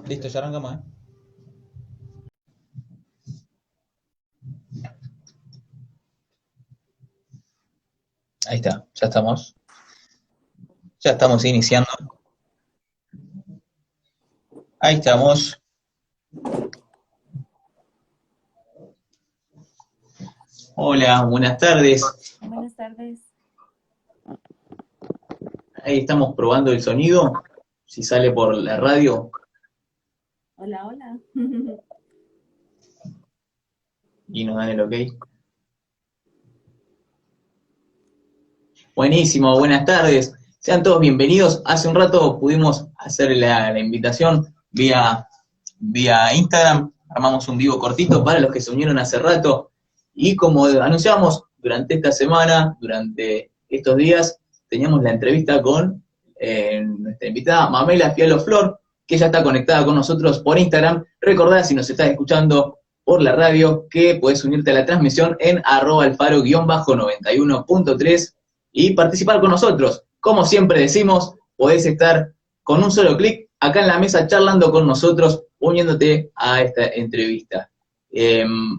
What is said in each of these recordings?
Listo, ya arrancamos, ¿eh? Ahí está, ya estamos. Ya estamos iniciando. Ahí estamos. Hola, buenas tardes. Buenas tardes. Ahí estamos probando el sonido. Si sale por la radio. Hola, hola. Y nos dan el ok. Buenísimo, buenas tardes. Sean todos bienvenidos. Hace un rato pudimos hacer la invitación vía Instagram. Armamos un vivo cortito para los que se unieron hace rato. Y como anunciamos durante esta semana, durante estos días, teníamos la entrevista con nuestra invitada Mamela Fialo Flor, que ya está conectada con nosotros por Instagram. Recordá, si nos estás escuchando por la radio, que puedes unirte a la transmisión en @alfaro_91.3 y participar con nosotros. Como siempre decimos, podés estar con un solo clic acá en la mesa charlando con nosotros, uniéndote a esta entrevista.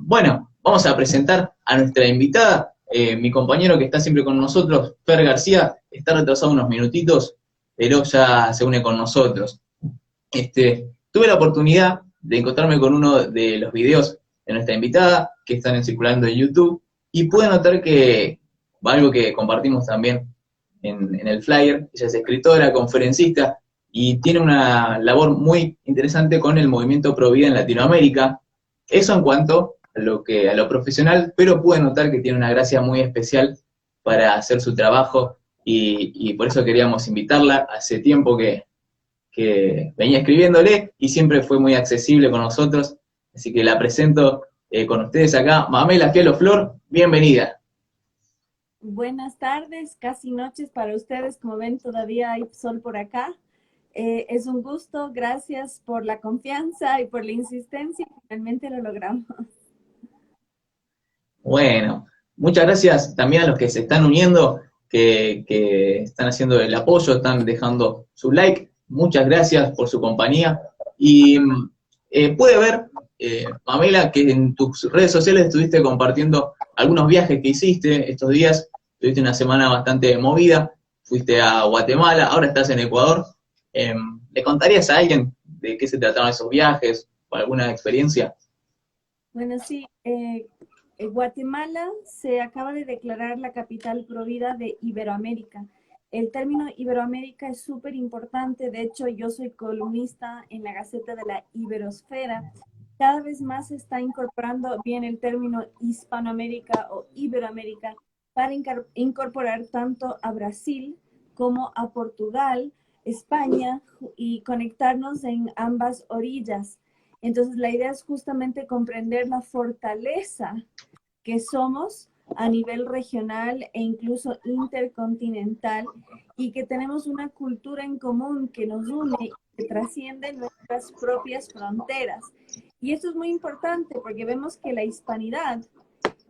Bueno, vamos a presentar a nuestra invitada. Mi compañero que está siempre con nosotros, Fer García, está retrasado unos minutitos, pero ya se une con nosotros. Tuve la oportunidad de encontrarme con uno de los videos de nuestra invitada, que están circulando en YouTube, y pude notar que algo que compartimos también en el flyer, ella es escritora, conferencista, y tiene una labor muy interesante con el movimiento Pro Vida en Latinoamérica. Eso en cuanto a lo profesional, pero pude notar que tiene una gracia muy especial para hacer su trabajo, y por eso queríamos invitarla. Hace tiempo que venía escribiéndole y siempre fue muy accesible con nosotros, así que la presento con ustedes acá. Mamela Fialo Flor, bienvenida. Buenas tardes, casi noches para ustedes. Como ven, todavía hay sol por acá. Es un gusto, gracias por la confianza y por la insistencia. Finalmente lo logramos. Bueno, muchas gracias también a los que se están uniendo, que están haciendo el apoyo, están dejando su like. Muchas gracias por su compañía. Y pude ver, Pamela, que en tus redes sociales estuviste compartiendo algunos viajes que hiciste estos días. Tuviste una semana bastante movida, fuiste a Guatemala, ahora estás en Ecuador. ¿Le contarías a alguien de qué se trataron esos viajes o alguna experiencia? Bueno, sí, Guatemala se acaba de declarar la capital provida de Iberoamérica. El término Iberoamérica es súper importante. De hecho, yo soy columnista en la Gaceta de la Iberosfera. Cada vez más se está incorporando bien el término Hispanoamérica o Iberoamérica para incorporar tanto a Brasil como a Portugal, España, y conectarnos en ambas orillas. Entonces, la idea es justamente comprender la fortaleza que somos a nivel regional e incluso intercontinental, y que tenemos una cultura en común que nos une y que trasciende nuestras propias fronteras. Y esto es muy importante porque vemos que la hispanidad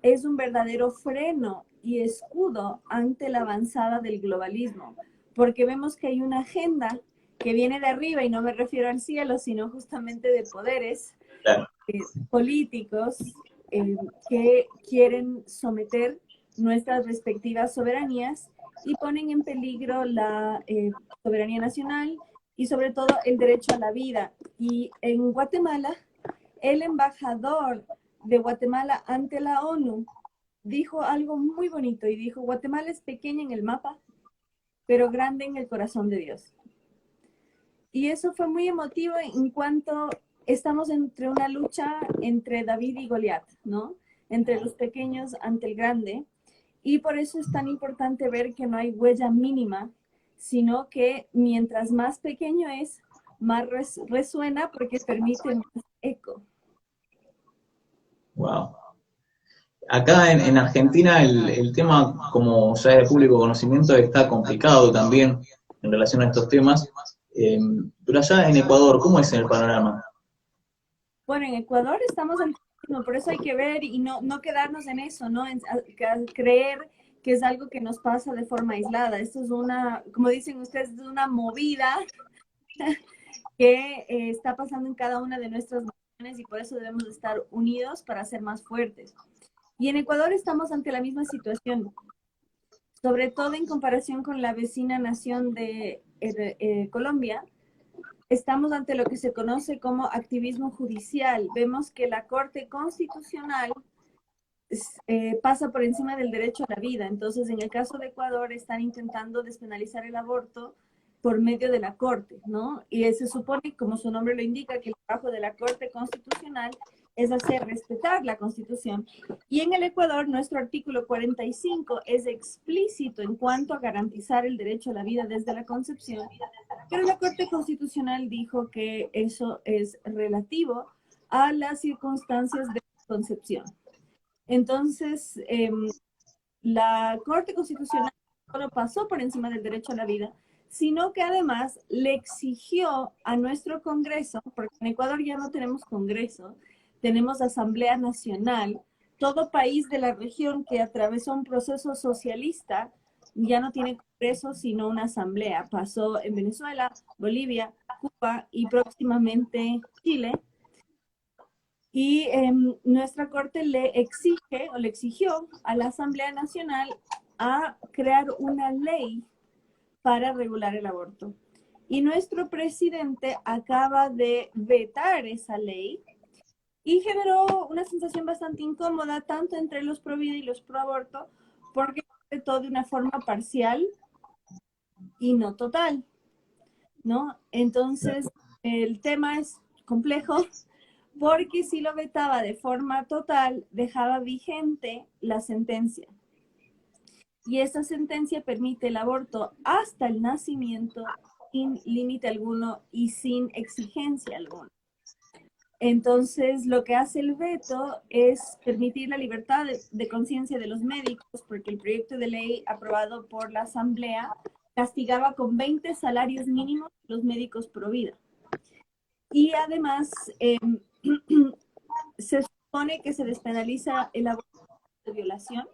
es un verdadero freno y escudo ante la avanzada del globalismo, porque vemos que hay una agenda que viene de arriba, y no me refiero al cielo, sino justamente de poderes políticos que quieren someter nuestras respectivas soberanías y ponen en peligro la soberanía nacional y sobre todo el derecho a la vida. Y en Guatemala, el embajador de Guatemala ante la ONU dijo algo muy bonito y dijo: Guatemala es pequeña en el mapa, pero grande en el corazón de Dios. Y eso fue muy emotivo en cuanto estamos entre una lucha entre David y Goliat, ¿no? Entre los pequeños ante el grande. Y por eso es tan importante ver que no hay huella mínima, sino que mientras más pequeño es, más resuena porque permite más eco. Wow. Acá en Argentina el tema, como ya es de público conocimiento, está complicado también en relación a estos temas. Pero allá en Ecuador, ¿cómo es en el panorama? Bueno, en Ecuador estamos en por eso hay que ver y no quedarnos en eso, ¿no? En creer que es algo que nos pasa de forma aislada. Esto es una, como dicen ustedes, es una movida que está pasando en cada una de nuestras naciones y por eso debemos estar unidos para ser más fuertes. Y en Ecuador estamos ante la misma situación, sobre todo en comparación con la vecina nación de Colombia. Estamos ante lo que se conoce como activismo judicial. Vemos que la Corte Constitucional pasa por encima del derecho a la vida. Entonces, en el caso de Ecuador, están intentando despenalizar el aborto por medio de la Corte, ¿no? Y se supone, como su nombre lo indica, que el trabajo de la Corte Constitucional es hacer respetar la Constitución. Y en el Ecuador, nuestro artículo 45 es explícito en cuanto a garantizar el derecho a la vida desde la concepción, pero la Corte Constitucional dijo que eso es relativo a las circunstancias de concepción. Entonces, la Corte Constitucional no solo pasó por encima del derecho a la vida, sino que además le exigió a nuestro Congreso, porque en Ecuador ya no tenemos Congreso, tenemos Asamblea Nacional, todo país de la región que atravesó un proceso socialista ya no tiene Congreso, sino una asamblea. Pasó en Venezuela, Bolivia, Cuba y próximamente Chile. Y nuestra Corte le exige o le exigió a la Asamblea Nacional a crear una ley para regular el aborto. Y nuestro presidente acaba de vetar esa ley y generó una sensación bastante incómoda tanto entre los pro vida y los pro aborto, porque vetó de una forma parcial y no total, ¿no? Entonces, el tema es complejo porque si lo vetaba de forma total, dejaba vigente la sentencia. Y esa sentencia permite el aborto hasta el nacimiento sin límite alguno y sin exigencia alguna. Entonces, lo que hace el veto es permitir la libertad de conciencia de los médicos, porque el proyecto de ley aprobado por la Asamblea castigaba con 20 salarios mínimos los médicos pro vida. Y además, se supone que se despenaliza el aborto de violación,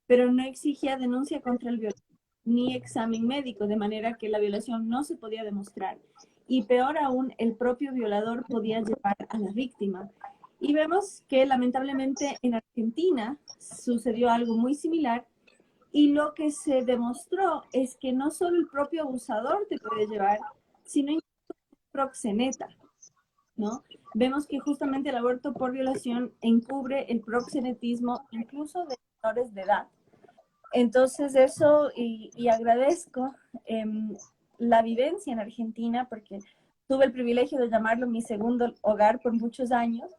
pero no exigía denuncia contra el violador ni examen médico, de manera que la violación no se podía demostrar. Y peor aún, el propio violador podía llevar a la víctima. Y vemos que lamentablemente en Argentina sucedió algo muy similar y lo que se demostró es que no solo el propio abusador te puede llevar, sino incluso el proxeneta, ¿no? Vemos que justamente el aborto por violación encubre el proxenetismo incluso de menores de edad. Entonces eso, y agradezco la vivencia en Argentina, porque tuve el privilegio de llamarlo mi segundo hogar por muchos años,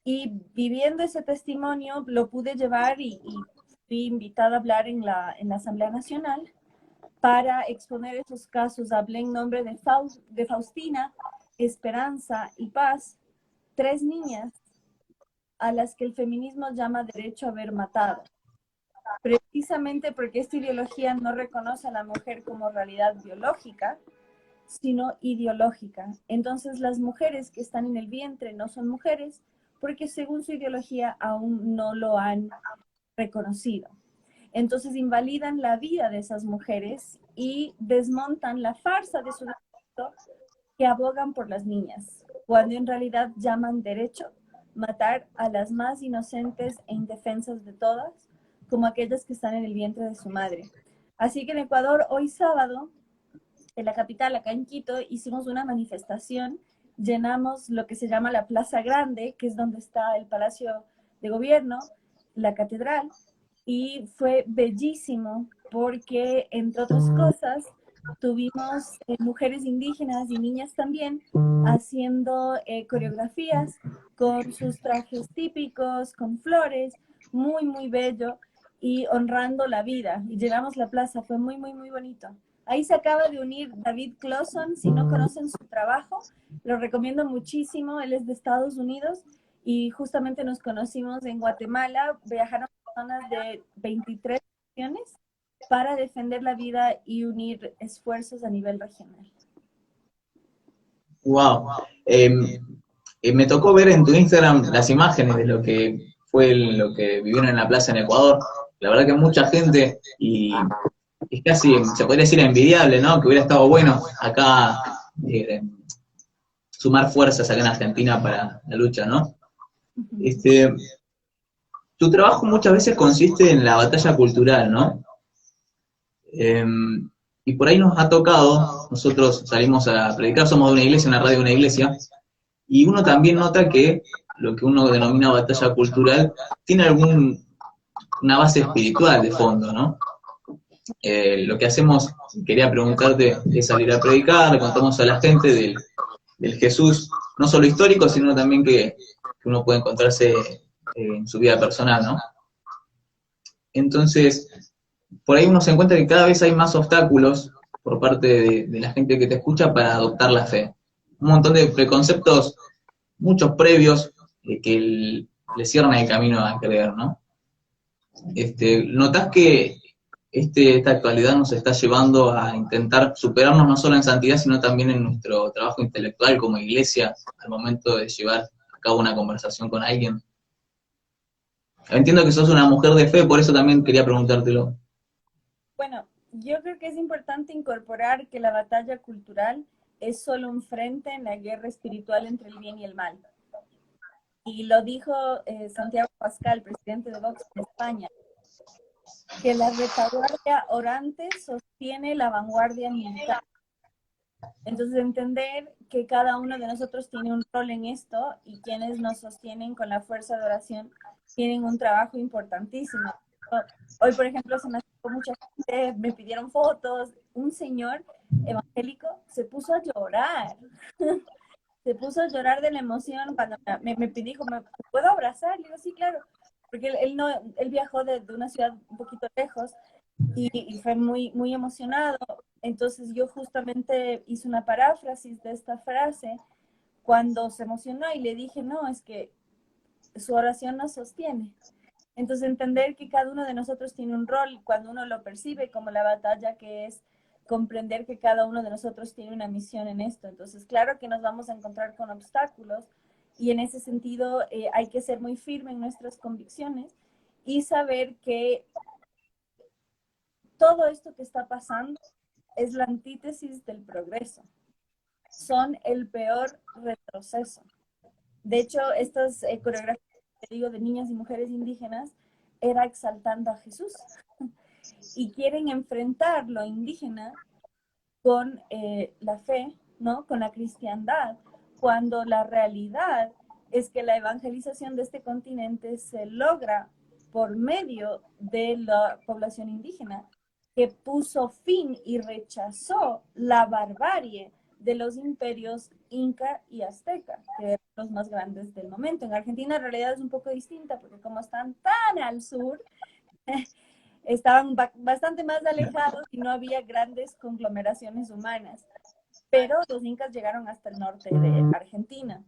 y viviendo ese testimonio lo pude llevar y fui invitada a hablar en la Asamblea Nacional para exponer esos casos. Hablé en nombre de Faustina, Esperanza y Paz, 3 niñas a las que el feminismo llama derecho a haber matado, precisamente porque esta ideología no reconoce a la mujer como realidad biológica, sino ideológica. Entonces las mujeres que están en el vientre no son mujeres porque según su ideología aún no lo han reconocido. Entonces invalidan la vida de esas mujeres y desmontan la farsa de su derecho que abogan por las niñas, cuando en realidad llaman derecho matar a las más inocentes e indefensas de todas, como aquellas que están en el vientre de su madre. Así que en Ecuador, hoy sábado, en la capital, acá en Quito, hicimos una manifestación, llenamos lo que se llama la Plaza Grande, que es donde está el Palacio de Gobierno, la catedral, y fue bellísimo porque, entre otras cosas, tuvimos mujeres indígenas y niñas también haciendo coreografías con sus trajes típicos, con flores, muy, muy bello, y honrando la vida. Y llegamos a la plaza, fue muy, muy, muy bonito. Ahí se acaba de unir David Clauson, si no conocen su trabajo, lo recomiendo muchísimo, él es de Estados Unidos y justamente nos conocimos en Guatemala, viajaron personas de 23 naciones para defender la vida y unir esfuerzos a nivel regional. Wow. Me tocó ver en tu Instagram las imágenes de lo que fue lo que vivieron en la plaza en Ecuador. la verdad que mucha gente, y es casi, se podría decir envidiable, ¿no? Que hubiera estado bueno acá sumar fuerzas acá en Argentina para la lucha, ¿no? Este, tu trabajo muchas veces consiste en la batalla cultural, ¿no? Eh, y por ahí nos ha tocado, nosotros salimos a predicar, somos de una iglesia, una radio de una iglesia, y uno también nota que lo que uno denomina batalla cultural tiene una base espiritual de fondo, ¿no? Lo que hacemos, quería preguntarte, es salir a predicar, le contamos a la gente del Jesús, no solo histórico, sino también que uno puede encontrarse en su vida personal, ¿no? Entonces, por ahí uno se encuentra que cada vez hay más obstáculos por parte de la gente que te escucha para adoptar la fe. Un montón de preconceptos, muchos previos, que le cierran el camino a creer, ¿no? ¿Notás que esta actualidad nos está llevando a intentar superarnos no solo en santidad, sino también en nuestro trabajo intelectual como iglesia, al momento de llevar a cabo una conversación con alguien? Entiendo que sos una mujer de fe, por eso también quería preguntártelo. Bueno, yo creo que es importante incorporar que la batalla cultural es solo un frente en la guerra espiritual entre el bien y el mal. Y lo dijo Santiago Pascal, presidente de Vox en España, que la retaguardia orante sostiene la vanguardia militar. Entonces, entender que cada uno de nosotros tiene un rol en esto y quienes nos sostienen con la fuerza de oración tienen un trabajo importantísimo. Hoy, por ejemplo, se me acercó mucha gente, me pidieron fotos. Un señor evangélico se puso a llorar. Se puso a llorar de la emoción cuando me dijo, ¿me puedo abrazar? Le digo, sí, claro, porque él viajó de una ciudad un poquito lejos y fue muy, muy emocionado. Entonces yo justamente hice una paráfrasis de esta frase cuando se emocionó y le dije, no, es que su oración nos sostiene. Entonces entender que cada uno de nosotros tiene un rol cuando uno lo percibe como la batalla que es comprender que cada uno de nosotros tiene una misión en esto. Entonces, claro que nos vamos a encontrar con obstáculos y en ese sentido hay que ser muy firme en nuestras convicciones y saber que todo esto que está pasando es la antítesis del progreso. Son el peor retroceso. De hecho, estas coreografías que digo de niñas y mujeres indígenas era exaltando a Jesús. Y quieren enfrentar lo indígena con la fe, ¿no? Con la cristiandad, cuando la realidad es que la evangelización de este continente se logra por medio de la población indígena, que puso fin y rechazó la barbarie de los imperios Inca y Azteca, que eran los más grandes del momento. En Argentina en realidad es un poco distinta, porque como están tan al sur, estaban bastante más alejados y no había grandes conglomeraciones humanas. Pero los incas llegaron hasta el norte de Argentina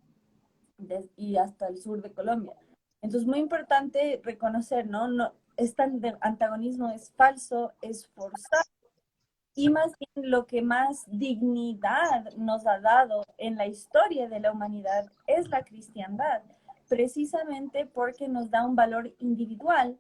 y hasta el sur de Colombia. Entonces, muy importante reconocer, ¿no? Este antagonismo es falso, es forzado. Y más bien lo que más dignidad nos ha dado en la historia de la humanidad es la cristiandad, precisamente porque nos da un valor individual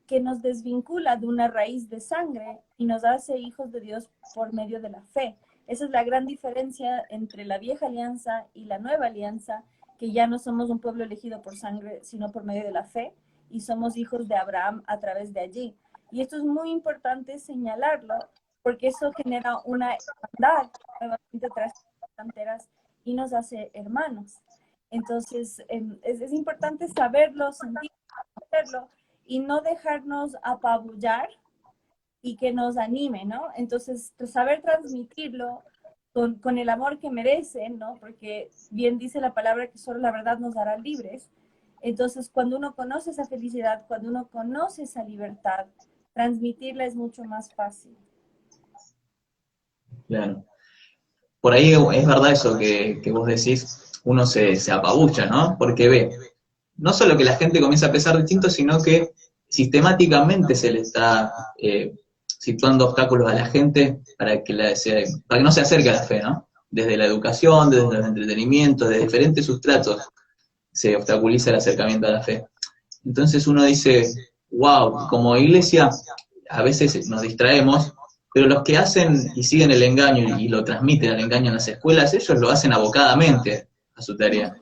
que nos desvincula de una raíz de sangre y nos hace hijos de Dios por medio de la fe. Esa es la gran diferencia entre la vieja alianza y la nueva alianza, que ya no somos un pueblo elegido por sangre, sino por medio de la fe, y somos hijos de Abraham a través de allí. Y esto es muy importante señalarlo, porque eso genera una hermandad nuevamente tras las fronteras y nos hace hermanos. Entonces, es importante saberlo, sentirlo, hacerlo, y no dejarnos apabullar y que nos anime, ¿no? Entonces, saber transmitirlo con el amor que merece, ¿no? Porque bien dice la palabra que solo la verdad nos hará libres. Entonces, cuando uno conoce esa felicidad, cuando uno conoce esa libertad, transmitirla es mucho más fácil. Claro. Por ahí es verdad eso que vos decís, uno se apabucha, ¿no? Porque ve, no solo que la gente comienza a pensar distinto, sino que sistemáticamente se le está situando obstáculos a la gente para que no se acerque a la fe, ¿no? Desde la educación, desde el entretenimiento, de diferentes sustratos se obstaculiza el acercamiento a la fe. Entonces uno dice, wow, como iglesia a veces nos distraemos, pero los que hacen y siguen el engaño y lo transmiten el engaño en las escuelas, ellos lo hacen abocadamente a su tarea.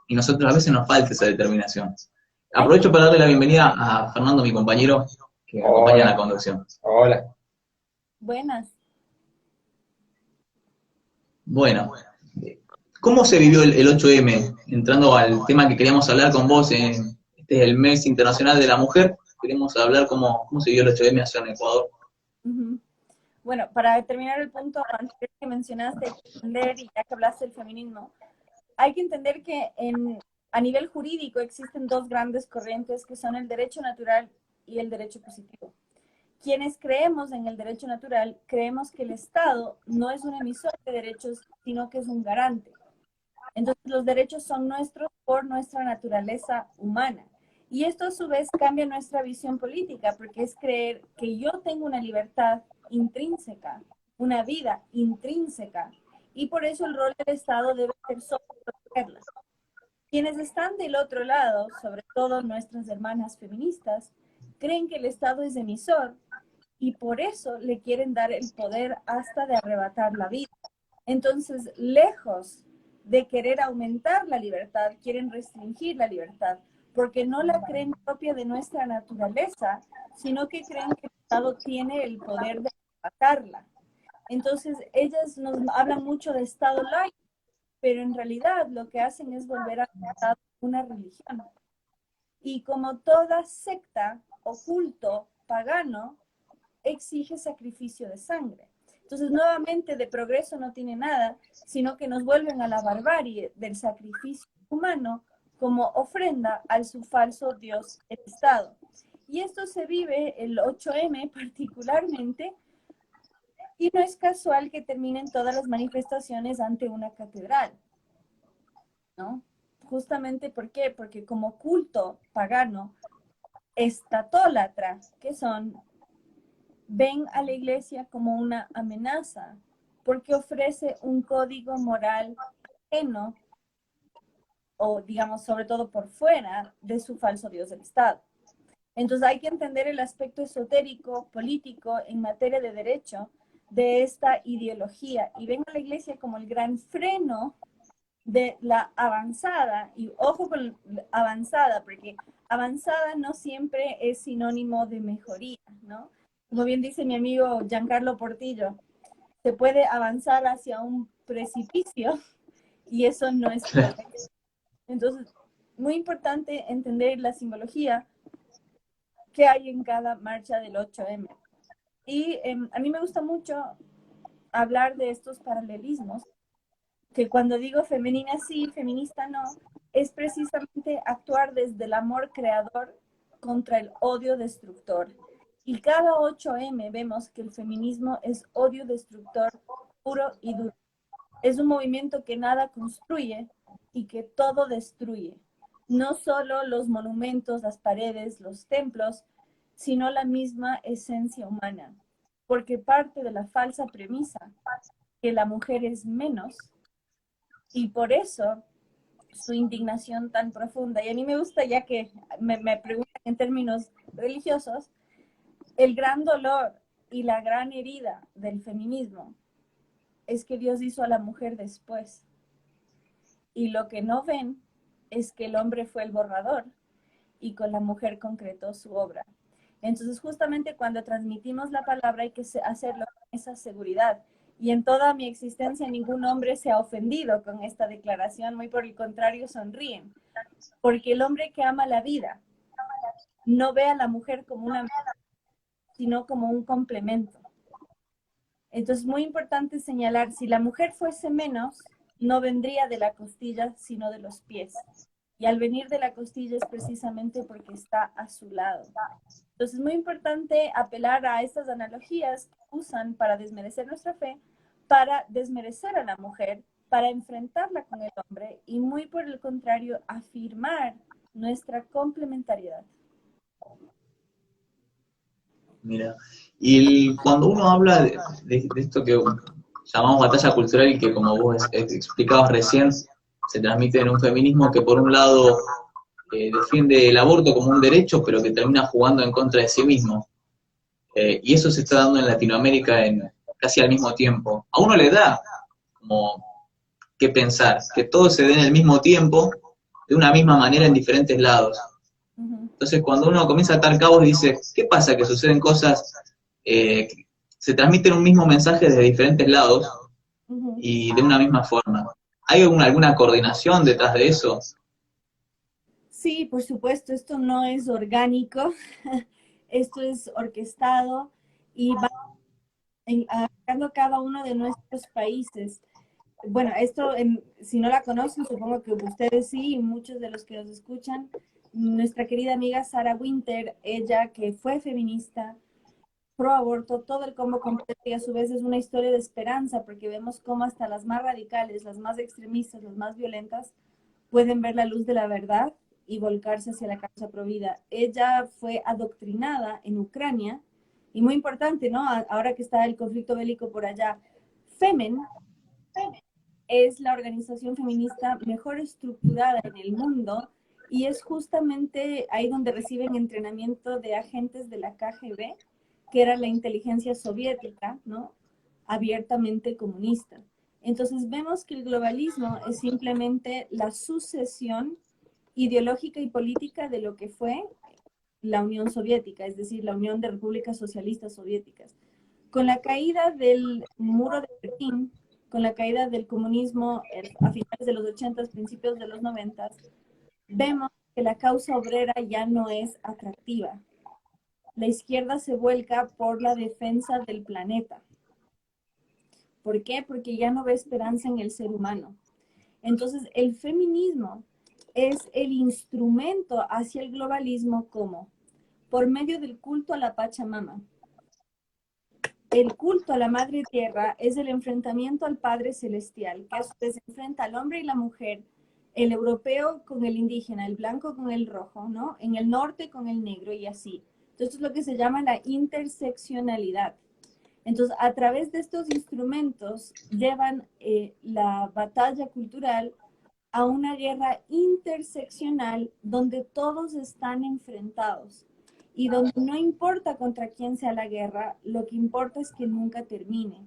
Y nosotros a veces nos falta esa determinación. Aprovecho para darle la bienvenida a Fernando, mi compañero, que me acompaña en la conducción. Hola. Buenas. Bueno, ¿cómo se vivió el 8M? Entrando al tema que queríamos hablar con vos, este es el Mes Internacional de la Mujer, queremos hablar cómo se vivió el 8M allá en Ecuador. Bueno, para terminar el punto anterior que mencionaste, entender, y ya que hablaste del feminismo, hay que entender que a nivel jurídico existen dos grandes corrientes que son el derecho natural y el derecho positivo. Quienes creemos en el derecho natural, creemos que el Estado no es un emisor de derechos, sino que es un garante. Entonces, los derechos son nuestros por nuestra naturaleza humana. Y esto, a su vez, cambia nuestra visión política, porque es creer que yo tengo una libertad intrínseca, una vida intrínseca, y por eso el rol del Estado debe ser solo protegerla. Quienes están del otro lado, sobre todo nuestras hermanas feministas, creen que el Estado es emisor y por eso le quieren dar el poder hasta de arrebatar la vida. Entonces, lejos de querer aumentar la libertad, quieren restringir la libertad, porque no la creen propia de nuestra naturaleza, sino que creen que el Estado tiene el poder de arrebatarla. Entonces, ellas nos hablan mucho de Estado laico, pero en realidad lo que hacen es volver a una religión. Y como toda secta o culto pagano, exige sacrificio de sangre. Entonces, nuevamente, de progreso no tiene nada, sino que nos vuelven a la barbarie del sacrificio humano como ofrenda al su falso Dios, el Estado. Y esto se vive el 8M particularmente, y no es casual que terminen todas las manifestaciones ante una catedral, ¿no? Justamente, ¿por qué? Porque como culto pagano, estatólatra, que son, ven a la iglesia como una amenaza, porque ofrece un código moral ajeno, o digamos, sobre todo por fuera de su falso Dios del Estado. Entonces hay que entender el aspecto esotérico, político, en materia de derecho, de esta ideología, y ven a la iglesia como el gran freno de la avanzada, y ojo con avanzada, porque avanzada no siempre es sinónimo de mejoría, ¿no? Como bien dice mi amigo Giancarlo Portillo, se puede avanzar hacia un precipicio y eso no es correcto. Entonces, muy importante entender la simbología que hay en cada marcha del 8M. Y a mí me gusta mucho hablar de estos paralelismos, que cuando digo femenina sí, feminista no, es precisamente actuar desde el amor creador contra el odio destructor. Y cada 8M vemos que el feminismo es odio destructor puro y duro. Es un movimiento que nada construye y que todo destruye. No solo los monumentos, las paredes, los templos, sino la misma esencia humana. Porque parte de la falsa premisa que la mujer es menos, y por eso su indignación tan profunda. Y a mí me gusta, ya que me preguntan en términos religiosos, el gran dolor y la gran herida del feminismo es que Dios hizo a la mujer después. Y lo que no ven es que el hombre fue el borrador y con la mujer concretó su obra. Entonces, justamente cuando transmitimos la palabra hay que hacerlo con esa seguridad. Y en toda mi existencia ningún hombre se ha ofendido con esta declaración, muy por el contrario sonríen. Porque el hombre que ama la vida no ve a la mujer como una mujer, sino como un complemento. Entonces, muy importante señalar, si la mujer fuese menos, no vendría de la costilla, sino de los pies. Y al venir de la costilla es precisamente porque está a su lado. Entonces, es muy importante apelar a estas analogías que usan para desmerecer nuestra fe, para desmerecer a la mujer, para enfrentarla con el hombre y muy por el contrario, afirmar nuestra complementariedad. Mira, y cuando uno habla de esto que llamamos batalla cultural y que como vos explicabas recién, se transmite en un feminismo que por un lado defiende el aborto como un derecho, pero que termina jugando en contra de sí mismo. Y eso se está dando en Latinoamérica casi al mismo tiempo. A uno le da como que pensar, que todo se dé en el mismo tiempo, de una misma manera en diferentes lados. Entonces, cuando uno comienza a atar cabos, dice, ¿qué pasa? Que suceden cosas, se transmiten un mismo mensaje desde diferentes lados y de una misma forma. ¿Hay alguna coordinación detrás de eso? Sí, por supuesto, esto no es orgánico, esto es orquestado y va afectando cada uno de nuestros países. Bueno, esto, si no la conocen, supongo que ustedes sí, y muchos de los que nos escuchan, nuestra querida amiga Sarah Winter, ella que fue feminista, pro aborto, todo el combo completo, y a su vez es una historia de esperanza, porque vemos cómo hasta las más radicales, las más extremistas, las más violentas, pueden ver la luz de la verdad y volcarse hacia la causa provida. Ella fue adoctrinada en Ucrania, y muy importante, ¿no? Ahora que está el conflicto bélico por allá, Femen es la organización feminista mejor estructurada en el mundo y es justamente ahí donde reciben entrenamiento de agentes de la KGB, que era la inteligencia soviética, ¿no? Abiertamente comunista. Entonces vemos que el globalismo es simplemente la sucesión ideológica y política de lo que fue la Unión Soviética, es decir, la Unión de Repúblicas Socialistas Soviéticas. Con la caída del muro de Berlín, con la caída del comunismo a finales de los 80, principios de los 90, vemos que la causa obrera ya no es atractiva. La izquierda se vuelca por la defensa del planeta. ¿Por qué? Porque ya no ve esperanza en el ser humano. Entonces, el feminismo es el instrumento hacia el globalismo como por medio del culto a la Pachamama. El culto a la Madre Tierra es el enfrentamiento al Padre Celestial, que a su vez se enfrenta al hombre y la mujer, el europeo con el indígena, el blanco con el rojo, ¿no? En el norte con el negro y así. Entonces, es lo que se llama la interseccionalidad. Entonces, a través de estos instrumentos llevan la batalla cultural a una guerra interseccional donde todos están enfrentados y donde no importa contra quién sea la guerra, lo que importa es que nunca termine.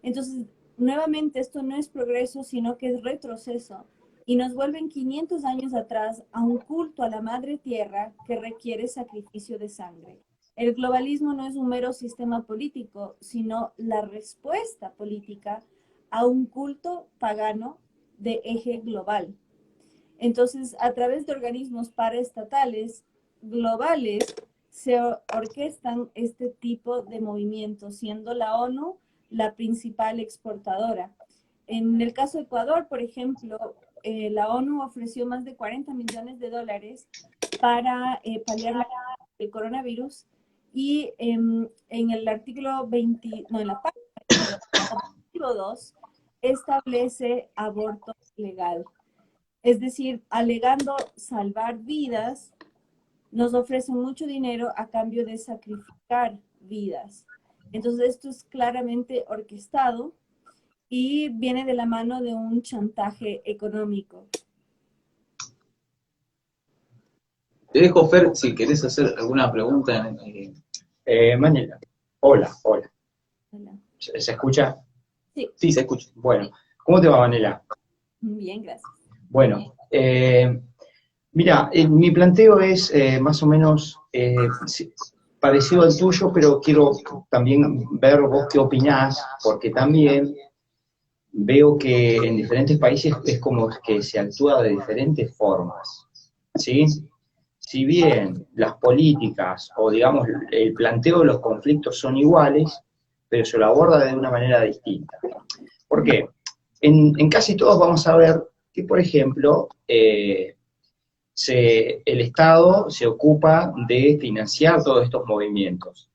Entonces, nuevamente, esto no es progreso, sino que es retroceso y nos vuelven 500 años atrás a un culto a la Madre Tierra que requiere sacrificio de sangre. El globalismo no es un mero sistema político, sino la respuesta política a un culto pagano de eje global. Entonces, a través de organismos paraestatales globales, se orquestan este tipo de movimientos, siendo la ONU la principal exportadora. En el caso de Ecuador, por ejemplo, la ONU ofreció más de 40 millones de dólares para paliar el coronavirus y en el artículo 20, no, en la parte 2 establece aborto legal. Es decir, alegando salvar vidas, nos ofrecen mucho dinero a cambio de sacrificar vidas. Entonces, esto es claramente orquestado y viene de la mano de un chantaje económico. Te dejo, Fer, si querés hacer alguna pregunta. Manela, hola. Hola. ¿Se escucha? Sí. Sí, se escucha. Bueno, ¿cómo te va, Manela? Bien, gracias. Bueno, mira, mi planteo es más o menos parecido al tuyo, pero quiero también ver vos qué opinás, porque también veo que en diferentes países es como que se actúa de diferentes formas, ¿sí? Si bien las políticas o digamos el planteo de los conflictos son iguales, pero se lo aborda de una manera distinta. ¿Por qué? En casi todos vamos a ver que, por ejemplo, el Estado se ocupa de financiar todos estos movimientos,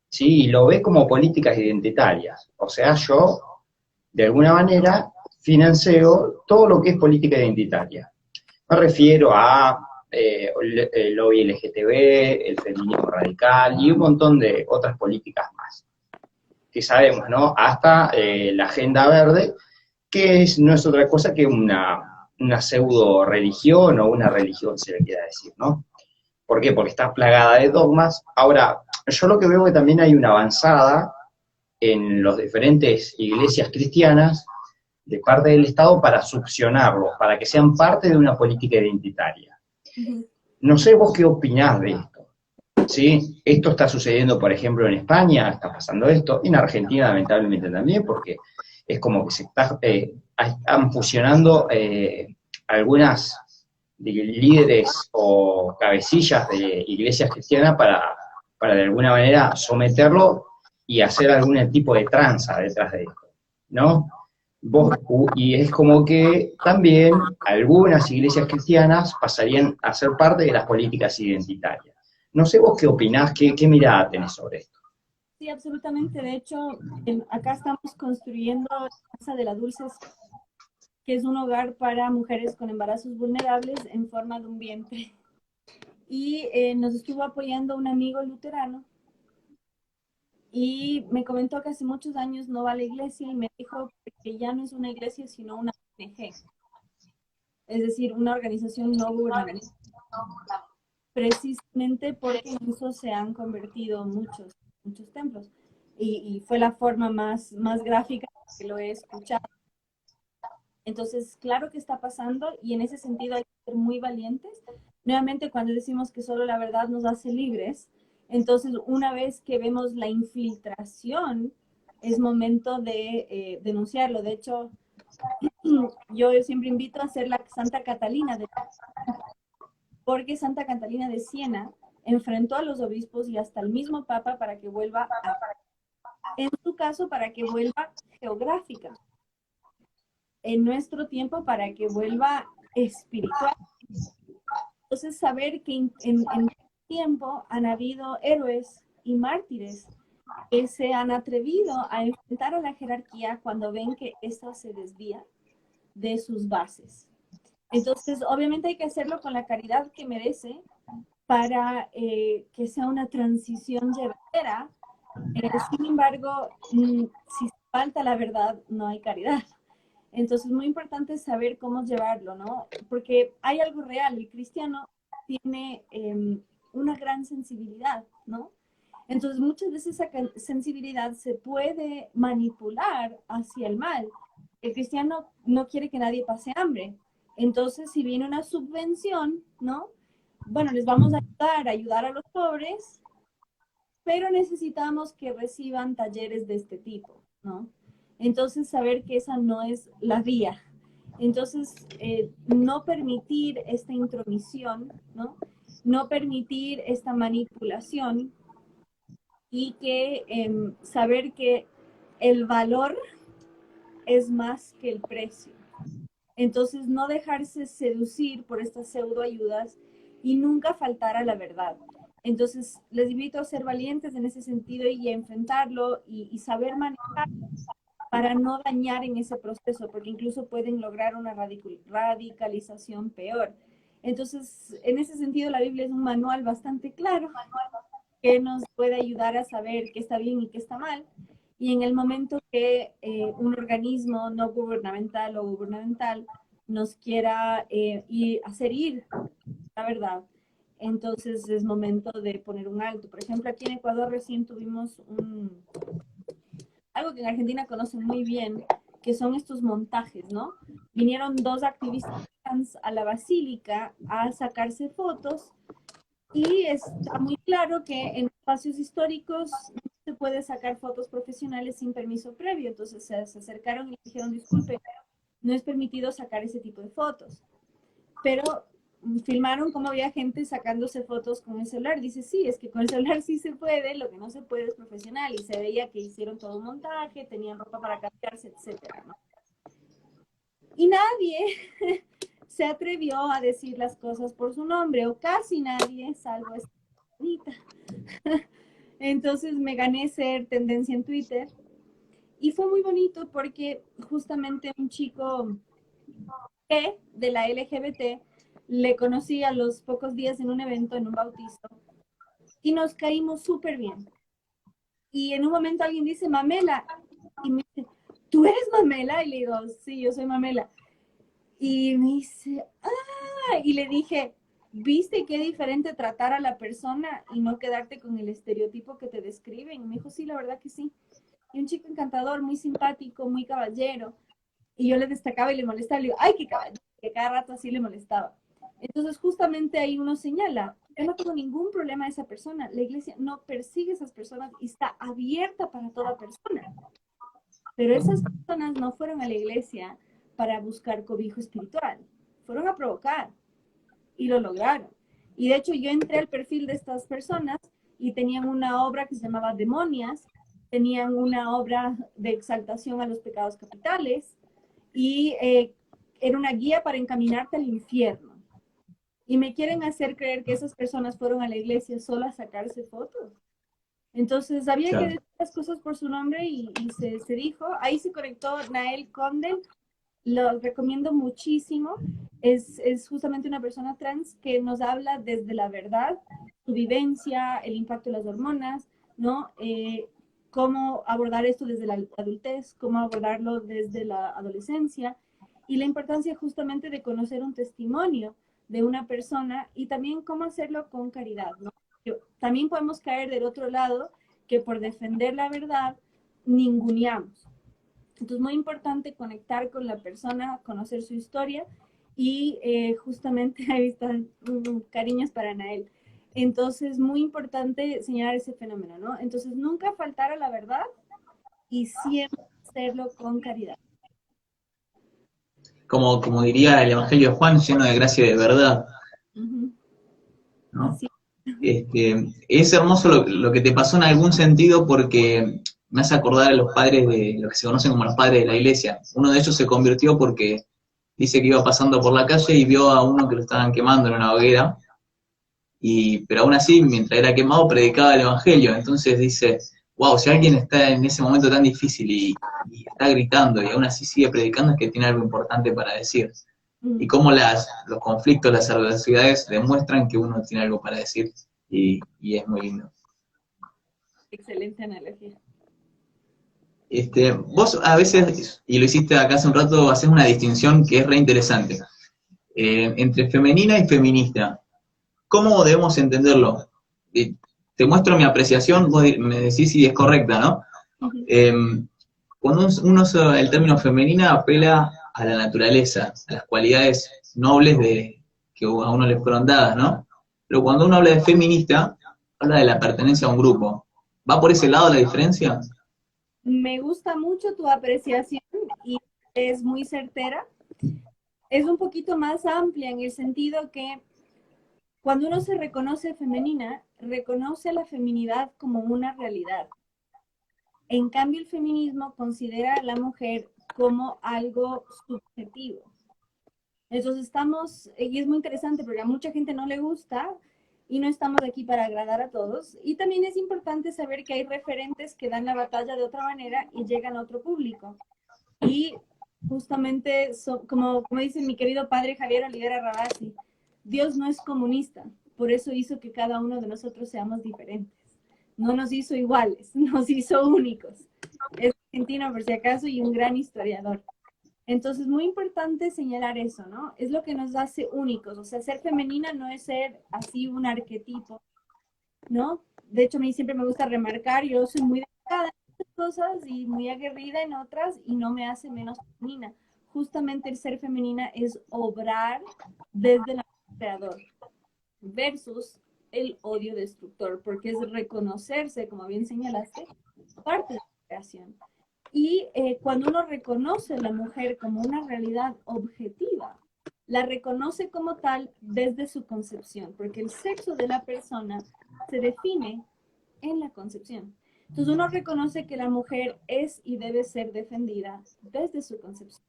¿sí? Y lo ve como políticas identitarias. O sea, yo, de alguna manera, financio todo lo que es política identitaria. Me refiero a el lobby LGTB, el feminismo radical y un montón de otras políticas más. Que sabemos, ¿no? Hasta la agenda verde, que no es otra cosa que una una pseudo religión o una religión, se le quiera decir, ¿no? ¿Por qué? Porque está plagada de dogmas. Ahora, yo lo que veo que también hay una avanzada en las diferentes iglesias cristianas de parte del Estado para succionarlos, para que sean parte de una política identitaria. No sé vos qué opinás de esto, ¿sí? Esto está sucediendo, por ejemplo, en España, está pasando esto, en Argentina lamentablemente también, porque es como que se están fusionando algunas líderes o cabecillas de iglesias cristianas para de alguna manera someterlo y hacer algún tipo de tranza detrás de esto, ¿no? Y es como que también algunas iglesias cristianas pasarían a ser parte de las políticas identitarias. No sé vos qué opinás, qué mirada tenés sobre esto. Sí, absolutamente. De hecho, acá estamos construyendo la Casa de la Dulce, que es un hogar para mujeres con embarazos vulnerables en forma de un vientre. Y nos estuvo apoyando un amigo luterano y me comentó que hace muchos años no va a la iglesia y me dijo que ya no es una iglesia sino una ONG, es decir, una organización no gubernamental, precisamente porque en eso se han convertido muchos templos y fue la forma más gráfica que lo he escuchado. Entonces, claro que está pasando y en ese sentido hay que ser muy valientes. Nuevamente, cuando decimos que solo la verdad nos hace libres, entonces una vez que vemos la infiltración, es momento de denunciarlo. De hecho, yo siempre invito a hacer la Santa Catalina, porque Santa Catalina de Siena enfrentó a los obispos y hasta el mismo Papa para que vuelva, en su caso, para que vuelva geográfica. En nuestro tiempo, para que vuelva espiritual. Entonces, saber que en tiempo han habido héroes y mártires que se han atrevido a enfrentar a la jerarquía cuando ven que ésta se desvía de sus bases. Entonces, obviamente hay que hacerlo con la caridad que merece para que sea una transición llevadera. Sin embargo, si falta la verdad, no hay caridad. Entonces, muy importante saber cómo llevarlo, ¿no? Porque hay algo real, el cristiano tiene una gran sensibilidad, ¿no? Entonces, muchas veces esa sensibilidad se puede manipular hacia el mal. El cristiano no quiere que nadie pase hambre. Entonces, si viene una subvención, ¿no? Bueno, les vamos a ayudar a los pobres, pero necesitamos que reciban talleres de este tipo, ¿no? Entonces, saber que esa no es la vía. Entonces, no permitir esta intromisión, ¿no? No permitir esta manipulación y que saber que el valor es más que el precio. Entonces, no dejarse seducir por estas pseudoayudas y nunca faltar a la verdad. Entonces, les invito a ser valientes en ese sentido y a enfrentarlo y saber manejar para no dañar en ese proceso, porque incluso pueden lograr una radicalización peor. Entonces, en ese sentido, la Biblia es un manual bastante claro que nos puede ayudar a saber qué está bien y qué está mal. Y en el momento que un organismo no gubernamental o gubernamental nos quiera hacer ir, la verdad, entonces es momento de poner un alto. Por ejemplo, aquí en Ecuador recién tuvimos algo que en Argentina conocen muy bien, que son estos montajes, ¿no? Vinieron dos activistas a la basílica a sacarse fotos y está muy claro que en espacios históricos no se puede sacar fotos profesionales sin permiso previo. Entonces se acercaron y dijeron, disculpe, no es permitido sacar ese tipo de fotos. Pero filmaron cómo había gente sacándose fotos con el celular. Dice, sí, es que con el celular sí se puede, lo que no se puede es profesional. Y se veía que hicieron todo un montaje, tenían ropa para cambiarse, etcétera, ¿no? Y nadie se atrevió a decir las cosas por su nombre, o casi nadie, salvo esta bonita. Entonces me gané ser tendencia en Twitter. Y fue muy bonito porque justamente un chico de la LGBT le conocí a los pocos días en un evento, en un bautizo, y nos caímos súper bien. Y en un momento alguien dice, Mamela, y me dice, ¿tú eres Mamela? Y le digo, sí, yo soy Mamela. Y me dice, ah, y le dije, ¿viste qué diferente tratar a la persona y no quedarte con el estereotipo que te describen? Y me dijo, sí, la verdad que sí. Y un chico encantador, muy simpático, muy caballero. Y yo le destacaba y le molestaba, le digo, ay, qué caballero, que cada rato así le molestaba. Entonces, justamente ahí uno señala, yo no tengo ningún problema de esa persona, la iglesia no persigue a esas personas y está abierta para toda persona. Pero esas personas no fueron a la iglesia para buscar cobijo espiritual, fueron a provocar y lo lograron. Y de hecho yo entré al perfil de estas personas y tenían una obra que se llamaba Demonias, tenían una obra de exaltación a los pecados capitales y era una guía para encaminarte al infierno. Y me quieren hacer creer que esas personas fueron a la iglesia solo a sacarse fotos. Entonces había que Claro. decir las cosas por su nombre y se dijo. Ahí se conectó Nael Condel, lo recomiendo muchísimo. Es justamente una persona trans que nos habla desde la verdad, su vivencia, el impacto de las hormonas, ¿no? Cómo abordar esto desde la adultez, cómo abordarlo desde la adolescencia y la importancia justamente de conocer un testimonio de una persona y también cómo hacerlo con caridad, ¿no? También podemos caer del otro lado que por defender la verdad ninguneamos. Entonces, muy importante conectar con la persona, conocer su historia y justamente ahí están cariños para Nael. Entonces, muy importante señalar ese fenómeno, ¿no? Entonces, nunca faltar a la verdad y siempre hacerlo con caridad. Como diría el Evangelio de Juan, lleno de gracia y de verdad, Ujú. ¿no? Así. Es hermoso lo que te pasó en algún sentido porque me hace acordar a los padres de lo que se conocen como los padres de la iglesia. Uno de ellos se convirtió porque dice que iba pasando por la calle y vio a uno que lo estaban quemando en una hoguera, pero aún así, mientras era quemado, predicaba el Evangelio. Entonces dice, wow, si alguien está en ese momento tan difícil y está gritando y aún así sigue predicando, es que tiene algo importante para decir. Y Mm, cómo los conflictos, las adversidades demuestran que uno tiene algo para decir y es muy lindo. excelente analogía. Vos a veces, y lo hiciste acá hace un rato, haces una distinción que es re interesante, entre femenina y feminista. ¿Cómo debemos entenderlo? Eh, Te muestro mi apreciación, vos me decís si es correcta, ¿no? Ujú. Eh, Cuando uno usa el término femenina apela a la naturaleza, a las cualidades nobles que a uno le fueron dadas, ¿no? Pero cuando uno habla de feminista, habla de la pertenencia a un grupo. ¿Va por ese lado la diferencia? Me gusta mucho tu apreciación y es muy certera. Es un poquito más amplia en el sentido que cuando uno se reconoce femenina, reconoce a la feminidad como una realidad. En cambio, el feminismo considera a la mujer como algo subjetivo. Entonces estamos, y es muy interesante porque a mucha gente no le gusta y no estamos aquí para agradar a todos. Y también es importante saber que hay referentes que dan la batalla de otra manera y llegan a otro público. Y justamente, como dice mi querido padre Javier Olivera Rabasi, Dios no es comunista, por eso hizo que cada uno de nosotros seamos diferentes. No nos hizo iguales, nos hizo únicos. Es argentino por si acaso y un gran historiador. Entonces, muy importante señalar eso, ¿no? Es lo que nos hace únicos. O sea, ser femenina no es ser así un arquetipo, ¿no? De hecho, a mí siempre me gusta remarcar, yo soy muy delicada en cosas y muy aguerrida en otras y no me hace menos femenina. Justamente el ser femenina es obrar desde el creador versus el odio destructor, porque es reconocerse, como bien señalaste, parte de la creación. Y cuando uno reconoce a la mujer como una realidad objetiva, la reconoce como tal desde su concepción, porque el sexo de la persona se define en la concepción. Entonces uno reconoce que la mujer es y debe ser defendida desde su concepción,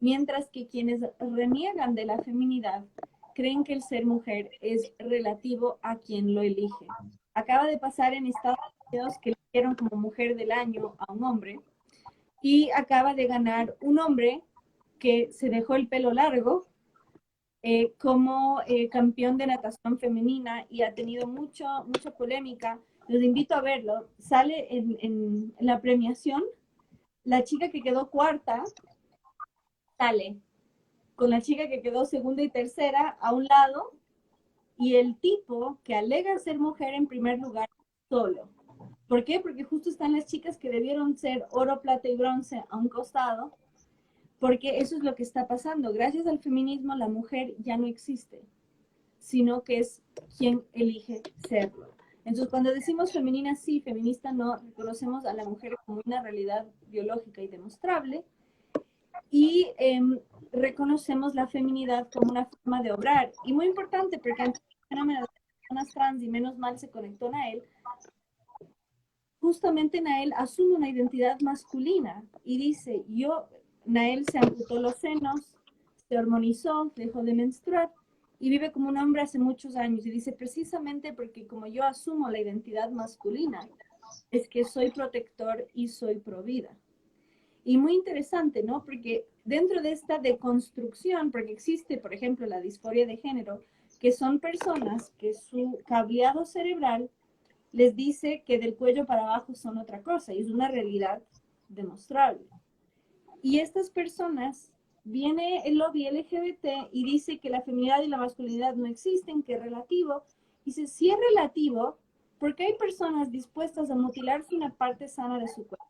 mientras que quienes reniegan de la feminidad creen que el ser mujer es relativo a quien lo elige. Acaba de pasar en Estados Unidos que eligieron como mujer del año a un hombre y acaba de ganar un hombre que se dejó el pelo largo como campeón de natación femenina y ha tenido mucha polémica. Los invito a verlo. Sale en la premiación, la chica que quedó cuarta sale con la chica que quedó segunda y tercera a un lado, y el tipo que alega ser mujer en primer lugar solo. ¿Por qué? Porque justo están las chicas que debieron ser oro, plata y bronce a un costado, porque eso es lo que está pasando. Gracias al feminismo la mujer ya no existe, sino que es quien elige serlo. Entonces, cuando decimos femenina sí, feminista no, reconocemos a la mujer como una realidad biológica y demostrable, y reconocemos la feminidad como una forma de obrar. Y muy importante, porque ante el fenómeno de las personas trans, y menos mal se conectó Nael, justamente Nael asume una identidad masculina y dice, Nael se amputó los senos, se hormonizó, dejó de menstruar y vive como un hombre hace muchos años. Y dice, precisamente porque como yo asumo la identidad masculina, es que soy protector y soy provida. Y muy interesante, ¿no? Porque dentro de esta deconstrucción, porque existe, por ejemplo, la disforia de género, que son personas que su cableado cerebral les dice que del cuello para abajo son otra cosa, y es una realidad demostrable. Y estas personas, viene el lobby LGBT y dice que la feminidad y la masculinidad no existen, que es relativo. Y dice, si es relativo, porque hay personas dispuestas a mutilarse una parte sana de su cuerpo.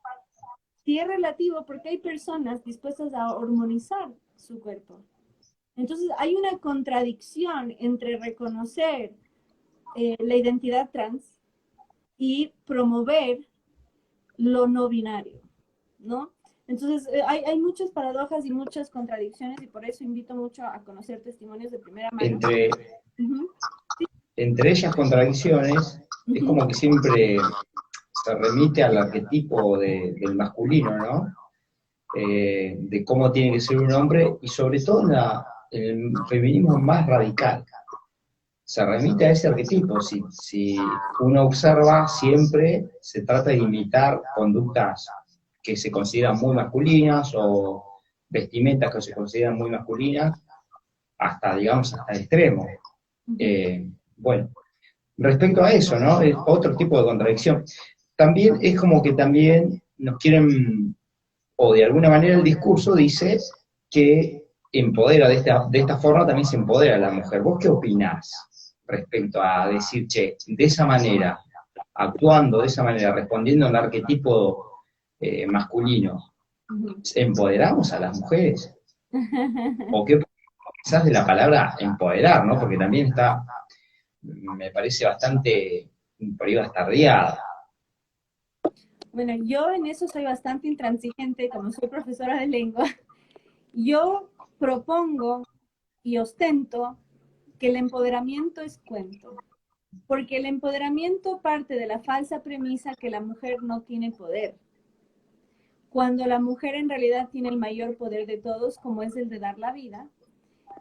Si es relativo, porque hay personas dispuestas a hormonizar su cuerpo. Entonces hay una contradicción entre reconocer la identidad trans y promover lo no binario, ¿no? Entonces hay muchas paradojas y muchas contradicciones, y por eso invito mucho a conocer testimonios de primera mano. Entre ellas contradicciones, es como que siempre se remite al arquetipo del masculino, ¿no? De cómo tiene que ser un hombre, y sobre todo en el feminismo más radical. Se remite a ese arquetipo. Si uno observa, siempre se trata de imitar conductas que se consideran muy masculinas o vestimentas que se consideran muy masculinas, hasta, digamos, hasta el extremo. Bueno, respecto a eso, ¿no? Es otro tipo de contradicción. También es como que también nos quieren, o de alguna manera el discurso dice que empodera, de esta forma también se empodera a la mujer. ¿Vos qué opinás respecto a decir, che, de esa manera, actuando de esa manera, respondiendo al arquetipo masculino, empoderamos a las mujeres? ¿O qué pensás de la palabra empoderar, ¿no? Porque también está, me parece bastante, por ahí bastardeada. Bueno, yo en eso soy bastante intransigente, como soy profesora de lengua. Yo propongo y ostento que el empoderamiento es cuento, porque el empoderamiento parte de la falsa premisa que la mujer no tiene poder, cuando la mujer en realidad tiene el mayor poder de todos, como es el de dar la vida,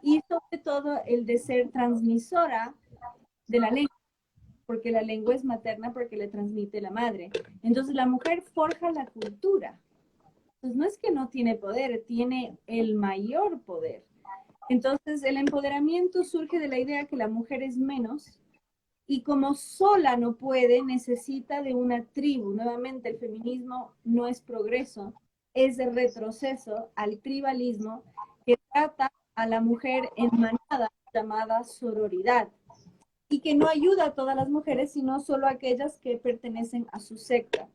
y sobre todo el de ser transmisora de la lengua, porque la lengua es materna porque le transmite la madre. Entonces la mujer forja la cultura. Entonces no es que no tiene poder, tiene el mayor poder. Entonces el empoderamiento surge de la idea que la mujer es menos, y como sola no puede, necesita de una tribu. Nuevamente el feminismo no es progreso, es el retroceso al tribalismo que trata a la mujer en manada, llamada sororidad, y que no ayuda a todas las mujeres, sino solo a aquellas que pertenecen a su secta.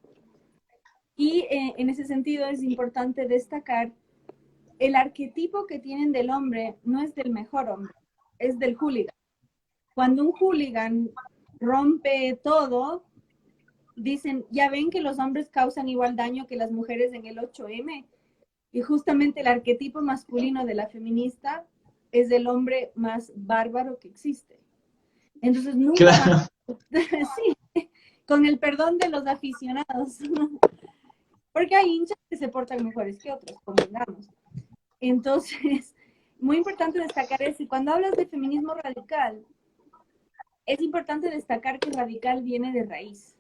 Y en ese sentido es importante destacar el arquetipo que tienen del hombre no es del mejor hombre, es del hooligan. Cuando un hooligan rompe todo, dicen, ya ven que los hombres causan igual daño que las mujeres en el 8M. Y justamente el arquetipo masculino de la feminista es el hombre más bárbaro que existe. Entonces nunca, claro. sí, con el perdón de los aficionados, porque hay hinchas que se portan mejores que otros, convengamos. Entonces, muy importante destacar eso. Y cuando hablas de feminismo radical, es importante destacar que radical viene de raíz.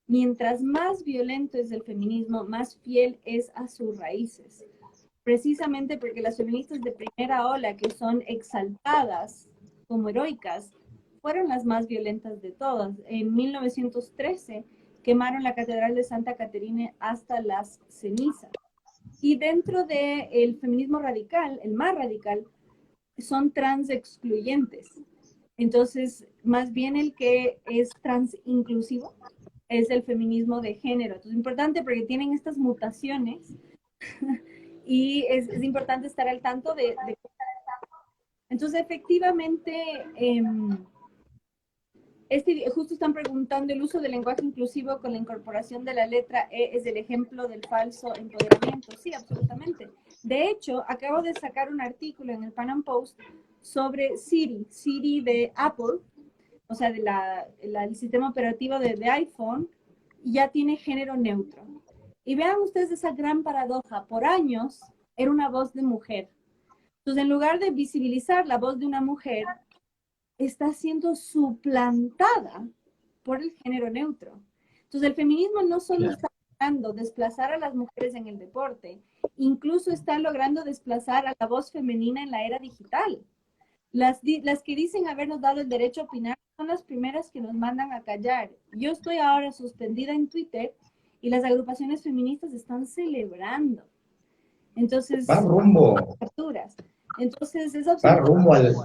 Mientras más violento es el feminismo, más fiel es a sus raíces. Precisamente porque las feministas de primera ola, que son exaltadas como heroicas, fueron las más violentas de todas. En 1913 quemaron la Catedral de Santa Caterina hasta las cenizas. Y dentro del feminismo radical, el más radical, son trans excluyentes. Entonces, más bien el que es trans inclusivo es el feminismo de género. Entonces, es importante porque tienen estas mutaciones y es importante estar al tanto de... Entonces, efectivamente, justo están preguntando, ¿el uso del lenguaje inclusivo con la incorporación de la letra E es el ejemplo del falso empoderamiento? Sí, absolutamente. De hecho, acabo de sacar un artículo en el Pan Am Post sobre Siri de Apple, o sea, del sistema operativo de iPhone, ya tiene género neutro. Y vean ustedes esa gran paradoja. Por años era una voz de mujer. Entonces, en lugar de visibilizar la voz de una mujer, está siendo suplantada por el género neutro. Entonces, el feminismo no solo está logrando desplazar a las mujeres en el deporte, incluso está logrando desplazar a la voz femenina en la era digital. Las que dicen habernos dado el derecho a opinar son las primeras que nos mandan a callar. Yo estoy ahora suspendida en Twitter y las agrupaciones feministas están celebrando. Entonces, va rumbo, entonces es va rumbo al,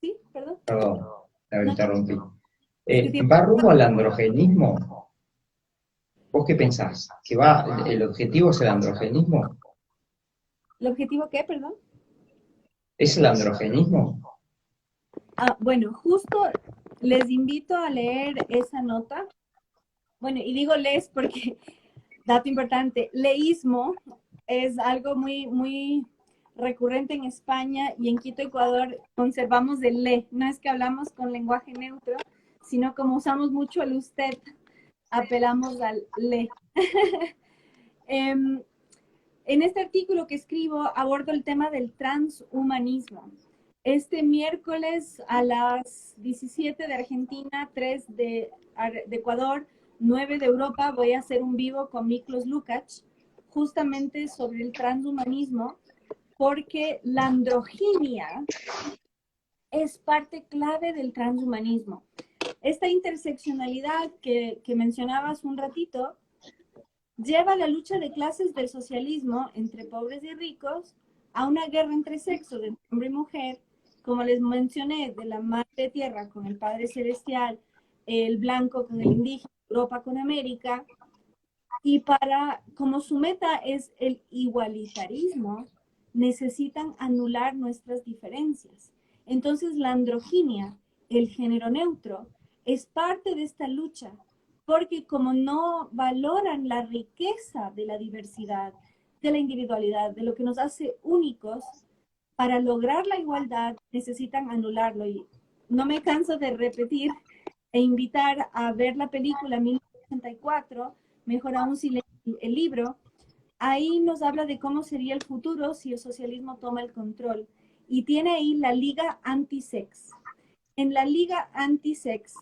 ¿Sí? ¿Perdón? perdón, la No, interrumpí. no. ¿Va rumbo al androgenismo? ¿Vos qué pensás? ¿Que el objetivo es el androgenismo? ¿El objetivo qué, perdón? ¿Es el androgenismo? Bueno, justo les invito a leer esa nota. Bueno, y digo les porque, dato importante, leísmo es algo muy, muy recurrente en España y en Quito, Ecuador, conservamos el le. No es que hablamos con lenguaje neutro, sino como usamos mucho el usted, apelamos al le. En este artículo que escribo abordo el tema del transhumanismo. Este miércoles a las 17 de Argentina, 3 de Ecuador, 9 de Europa, voy a hacer un vivo con Miklos Lukács, justamente sobre el transhumanismo, porque la androginia es parte clave del transhumanismo. Esta interseccionalidad que mencionabas un ratito lleva la lucha de clases del socialismo entre pobres y ricos a una guerra entre sexos, de hombre y mujer, como les mencioné, de la madre tierra con el padre celestial, el blanco con el indígena, Europa con América, y como su meta es el igualitarismo, necesitan anular nuestras diferencias. Entonces la androginia, el género neutro, es parte de esta lucha, porque como no valoran la riqueza de la diversidad, de la individualidad, de lo que nos hace únicos, para lograr la igualdad necesitan anularlo. Y no me canso de repetir e invitar a ver la película 1984, mejor aún si leen el libro. Ahí nos habla de cómo sería el futuro si el socialismo toma el control. Y tiene ahí la Liga Anti-Sex. En la Liga Anti-Sex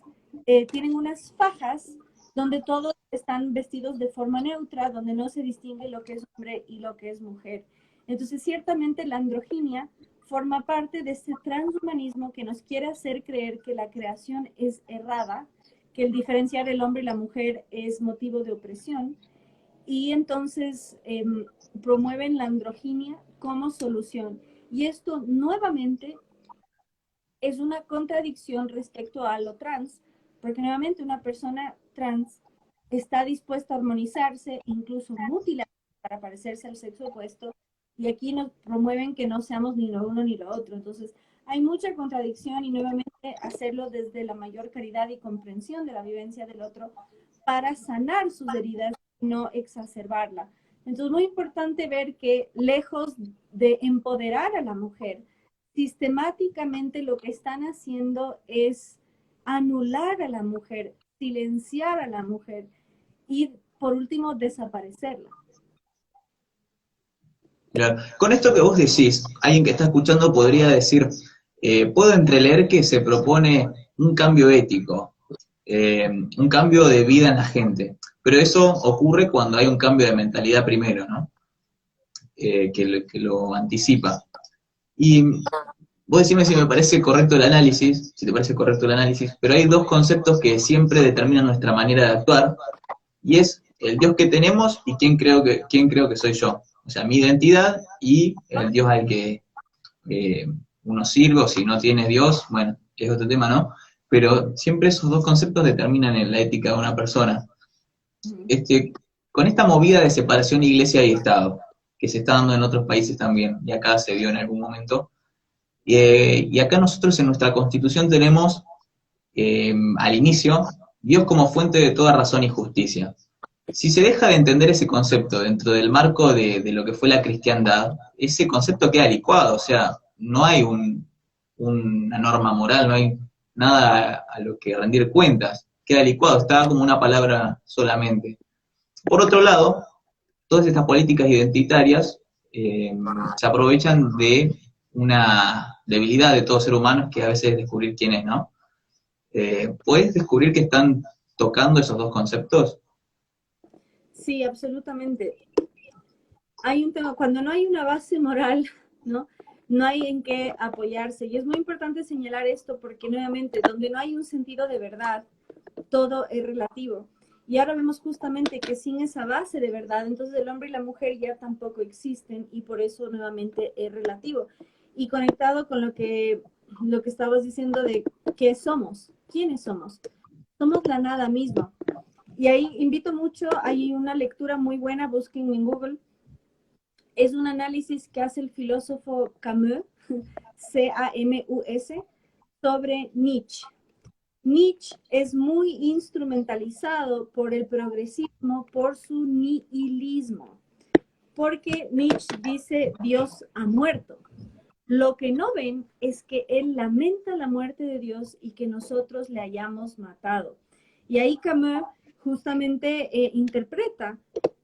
tienen unas fajas donde todos están vestidos de forma neutra, donde no se distingue lo que es hombre y lo que es mujer. Entonces, ciertamente la androginia forma parte de este transhumanismo que nos quiere hacer creer que la creación es errada, que el diferenciar el hombre y la mujer es motivo de opresión, y entonces promueven la androginia como solución. Y esto nuevamente es una contradicción respecto a lo trans, porque nuevamente una persona trans está dispuesta a armonizarse, incluso mutilarse para parecerse al sexo opuesto, y aquí nos promueven que no seamos ni lo uno ni lo otro. Entonces, hay mucha contradicción y nuevamente hacerlo desde la mayor caridad y comprensión de la vivencia del otro para sanar sus heridas, no exacerbarla. Entonces, muy importante ver que lejos de empoderar a la mujer, sistemáticamente lo que están haciendo es anular a la mujer, silenciar a la mujer y, por último, desaparecerla. Claro. Con esto que vos decís, alguien que está escuchando podría decir, puedo entreleer que se propone un cambio ético, un cambio de vida en la gente, pero eso ocurre cuando hay un cambio de mentalidad primero, ¿no? Que lo anticipa. Y vos decime si me parece correcto el análisis, si te parece correcto el análisis, pero hay dos conceptos que siempre determinan nuestra manera de actuar, y es el Dios que tenemos y quién creo que soy yo. O sea, mi identidad y el Dios al que uno sirve, o si no tiene Dios, bueno, es otro tema, ¿no? Pero siempre esos dos conceptos determinan en la ética de una persona. Este, con esta movida de separación iglesia y Estado, que se está dando en otros países también, y acá se dio en algún momento, y acá nosotros en nuestra Constitución tenemos, al inicio, Dios como fuente de toda razón y justicia. Si se deja de entender ese concepto dentro del marco de lo que fue la cristiandad, ese concepto queda licuado, o sea, no hay una norma moral, no hay nada a lo que rendir cuentas, queda licuado, está como una palabra solamente. Por otro lado, todas estas políticas identitarias se aprovechan de una debilidad de todo ser humano, que a veces es descubrir quién es, ¿no? ¿Puedes descubrir que están tocando esos dos conceptos? Sí, absolutamente. Hay un tema, cuando no hay una base moral, ¿no? No hay en qué apoyarse. Y es muy importante señalar esto porque nuevamente, donde no hay un sentido de verdad, todo es relativo. Y ahora vemos justamente que sin esa base de verdad, entonces el hombre y la mujer ya tampoco existen y por eso nuevamente es relativo. Y conectado con lo que estabas diciendo de qué somos, quiénes somos. Somos la nada misma. Y ahí invito mucho, hay una lectura muy buena, busquen en Google. Es un análisis que hace el filósofo Camus, C-A-M-U-S, sobre Nietzsche. Nietzsche es muy instrumentalizado por el progresismo, por su nihilismo, porque Nietzsche dice Dios ha muerto. Lo que no ven es que él lamenta la muerte de Dios y que nosotros le hayamos matado. Y ahí Camus justamente interpreta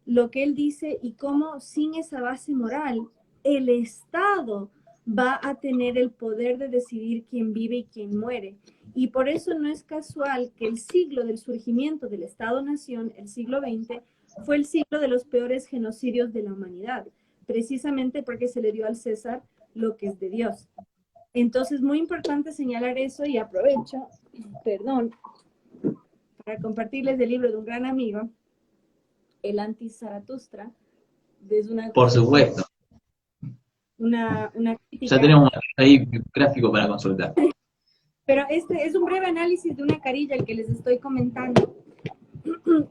lo que él dice y cómo sin esa base moral, el Estado va a tener el poder de decidir quién vive y quién muere. Y por eso no es casual que el siglo del surgimiento del Estado-Nación, el siglo XX, fue el siglo de los peores genocidios de la humanidad, precisamente porque se le dio al César lo que es de Dios. Entonces, muy importante señalar eso y aprovecho, perdón, para compartirles el libro de un gran amigo, El Anti-Zaratustra, es Por supuesto. una Ya crítica. tenemos ahí gráfico para consultar. Pero este es un breve análisis de una carilla el que les estoy comentando.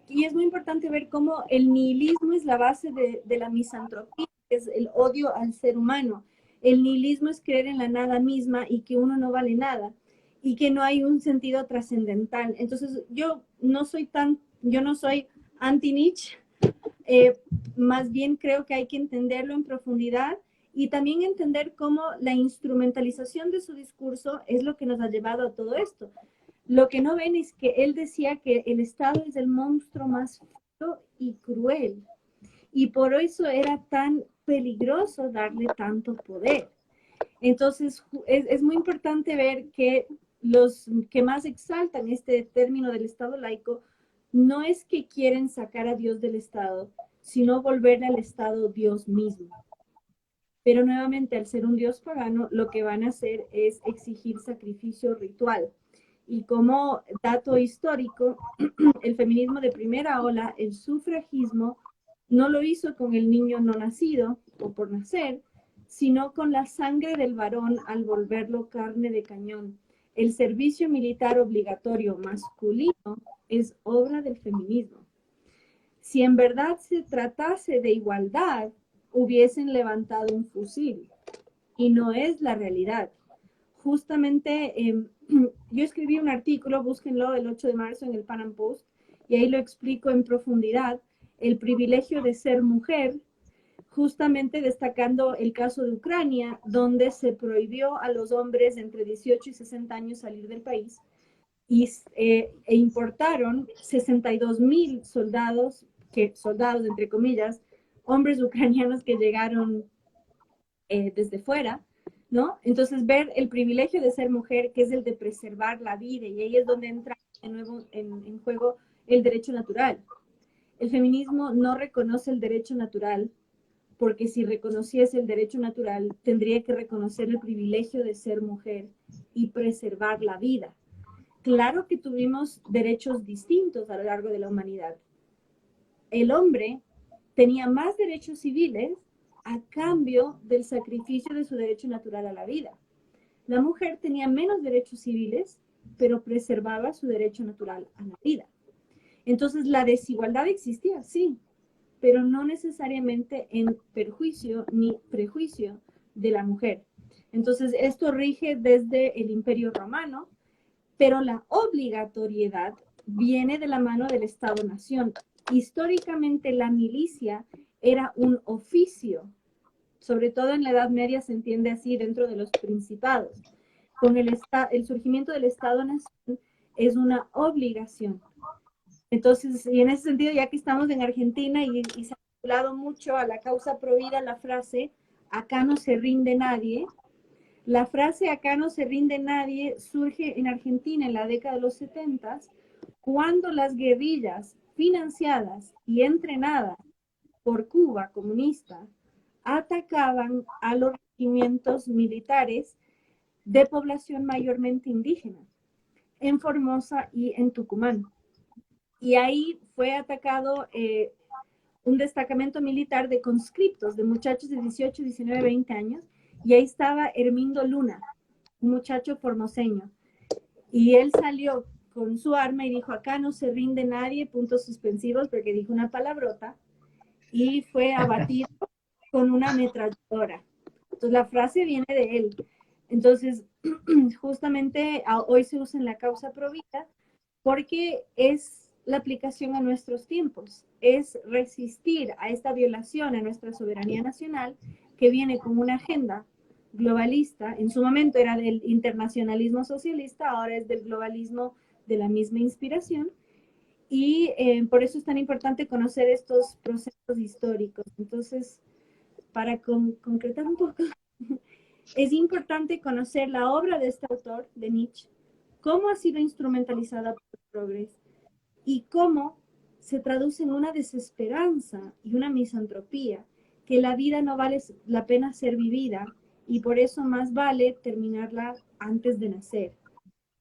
Y es muy importante ver cómo el nihilismo es la base de la misantropía, que es el odio al ser humano. El nihilismo es creer en la nada misma y que uno no vale nada y que no hay un sentido trascendental. Entonces, yo no soy anti-Nietzsche, más bien creo que hay que entenderlo en profundidad y también entender cómo la instrumentalización de su discurso es lo que nos ha llevado a todo esto. Lo que no ven es que él decía que el Estado es el monstruo más feo y cruel. Y por eso era tan peligroso darle tanto poder. Entonces, es muy importante ver que los que más exaltan este término del Estado laico no es que quieren sacar a Dios del Estado, sino volverle al Estado Dios mismo. Pero nuevamente, al ser un Dios pagano, lo que van a hacer es exigir sacrificio ritual. Y como dato histórico, el feminismo de primera ola, el sufragismo, no lo hizo con el niño no nacido o por nacer, sino con la sangre del varón al volverlo carne de cañón. El servicio militar obligatorio masculino es obra del feminismo. Si en verdad se tratase de igualdad, hubiesen levantado un fusil. Y no es la realidad. Justamente yo escribí un artículo, búsquenlo, el 8 de marzo en el Pan Am Post, y ahí lo explico en profundidad, el privilegio de ser mujer, justamente destacando el caso de Ucrania, donde se prohibió a los hombres entre 18 y 60 años salir del país, e importaron 62,000 soldados, entre comillas, hombres ucranianos que llegaron desde fuera, ¿no? Entonces, ver el privilegio de ser mujer, que es el de preservar la vida, y ahí es donde entra de nuevo en juego el derecho natural. El feminismo no reconoce el derecho natural, porque si reconociese el derecho natural, tendría que reconocer el privilegio de ser mujer y preservar la vida. Claro que tuvimos derechos distintos a lo largo de la humanidad. El hombre tenía más derechos civiles a cambio del sacrificio de su derecho natural a la vida. La mujer tenía menos derechos civiles, pero preservaba su derecho natural a la vida. Entonces, la desigualdad existía, sí, pero no necesariamente en perjuicio ni prejuicio de la mujer. Entonces, esto rige desde el Imperio Romano, pero la obligatoriedad viene de la mano del Estado-Nación. Históricamente, la milicia era un oficio, sobre todo en la Edad Media se entiende así dentro de los principados. Con el surgimiento del Estado-Nación es una obligación. Entonces, y en ese sentido, ya que estamos en Argentina y se ha vinculado mucho a la causa pro vida la frase, acá no se rinde nadie. La frase acá no se rinde nadie surge en Argentina en la década de los 70, cuando las guerrillas financiadas y entrenadas por Cuba comunista atacaban a los regimientos militares de población mayormente indígena, en Formosa y en Tucumán. Y ahí fue atacado un destacamento militar de conscriptos, de muchachos de 18, 19, 20 años, y ahí estaba Hermindo Luna, un muchacho formoseño. Y él salió con su arma y dijo, acá no se rinde nadie, puntos suspensivos, porque dijo una palabrota, y fue abatido con una ametralladora. Entonces la frase viene de él. Entonces, justamente hoy se usa en la causa pro vida porque es la aplicación a nuestros tiempos, es resistir a esta violación a nuestra soberanía nacional que viene con una agenda globalista. En su momento era del internacionalismo socialista, ahora es del globalismo de la misma inspiración. Y por eso es tan importante conocer estos procesos históricos. Entonces, para concretar un poco, es importante conocer la obra de este autor, de Nietzsche, cómo ha sido instrumentalizada por el progreso y cómo se traduce en una desesperanza y una misantropía, que la vida no vale la pena ser vivida y por eso más vale terminarla antes de nacer.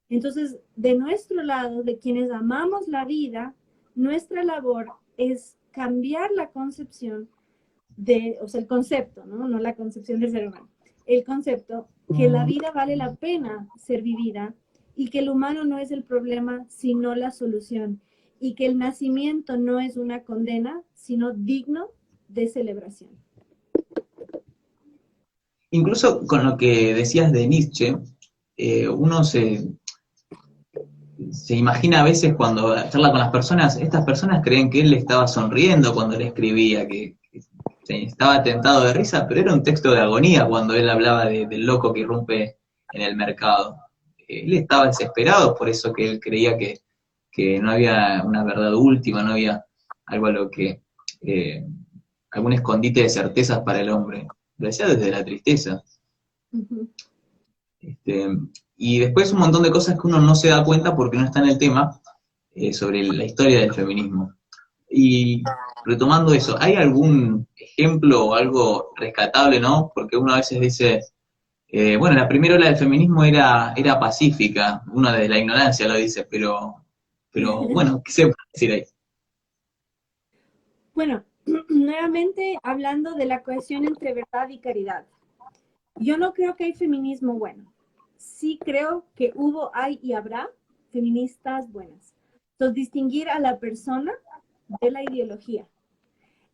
Entonces, de nuestro lado, de quienes amamos la vida, nuestra labor es cambiar la concepción o sea, el concepto, ¿no? No la concepción del ser humano, el concepto que la vida vale la pena ser vivida y que el humano no es el problema, sino la solución, y que el nacimiento no es una condena, sino digno de celebración. Incluso con lo que decías de Nietzsche, uno se imagina a veces cuando charla con las personas, estas personas creen que él le estaba sonriendo cuando le escribía, que estaba tentado de risa, pero era un texto de agonía cuando él hablaba del loco que irrumpe en el mercado. Él estaba desesperado, por eso que él creía que no había una verdad última, no había algo a lo que, algún escondite de certezas para el hombre. Lo decía desde la tristeza. Uh-huh. Y después un montón de cosas que uno no se da cuenta porque no está en el tema, sobre la historia del feminismo. Y retomando eso, ¿hay algún ejemplo o algo rescatable, no? Porque uno a veces dice, bueno, la primera ola del feminismo era pacífica, uno desde la ignorancia lo dice, pero bueno, ¿qué se puede decir ahí? Bueno, nuevamente hablando de la cohesión entre verdad y caridad. Yo no creo que hay feminismo bueno. Sí creo que hubo, hay y habrá feministas buenas. Entonces, distinguir a la persona de la ideología.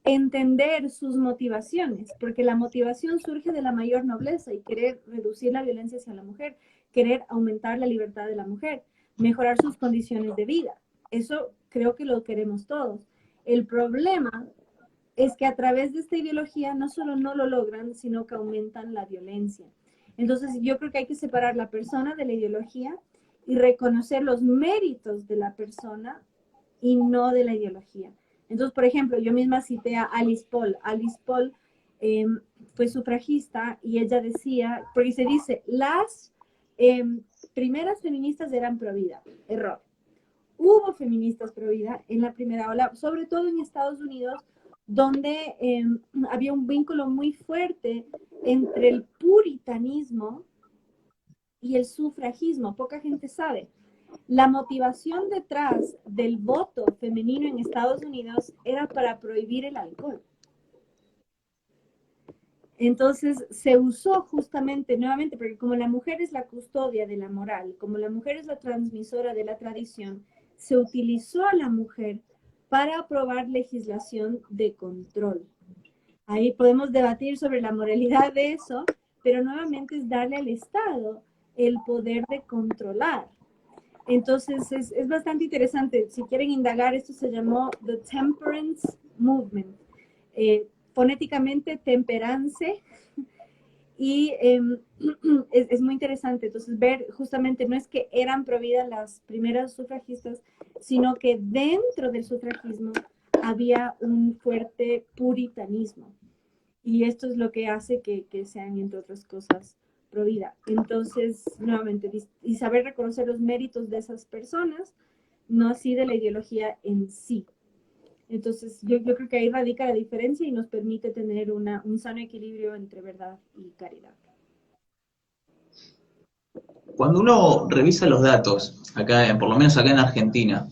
Entender sus motivaciones, porque la motivación surge de la mayor nobleza y querer reducir la violencia hacia la mujer, querer aumentar la libertad de la mujer, mejorar sus condiciones de vida. Eso creo que lo queremos todos. El problema es que a través de esta ideología no solo no lo logran, sino que aumentan la violencia. Entonces yo creo que hay que separar la persona de la ideología y reconocer los méritos de la persona y no de la ideología. Entonces, por ejemplo, yo misma cité a Alice Paul. Alice Paul fue sufragista y ella decía, porque se dice, las primeras feministas eran pro vida. Error. Hubo feministas pro vida en la primera ola, sobre todo en Estados Unidos, donde había un vínculo muy fuerte entre el puritanismo y el sufragismo. Poca gente sabe. La motivación detrás del voto femenino en Estados Unidos era para prohibir el alcohol. Entonces se usó justamente, nuevamente, porque como la mujer es la custodia de la moral, como la mujer es la transmisora de la tradición, se utilizó a la mujer para aprobar legislación de control. Ahí podemos debatir sobre la moralidad de eso, pero nuevamente es darle al Estado el poder de controlar. Entonces es bastante interesante. Si quieren indagar, esto se llamó The Temperance Movement. Fonéticamente, temperance. Y es muy interesante. Entonces ver justamente no es que eran prohibidas las primeras sufragistas, sino que dentro del sufragismo había un fuerte puritanismo. Y esto es lo que hace que sean, entre otras cosas, pro vida. Entonces, nuevamente, y saber reconocer los méritos de esas personas, no así de la ideología en sí. Entonces, yo creo que ahí radica la diferencia y nos permite tener un sano equilibrio entre verdad y caridad. Cuando uno revisa los datos, acá, por lo menos acá en Argentina,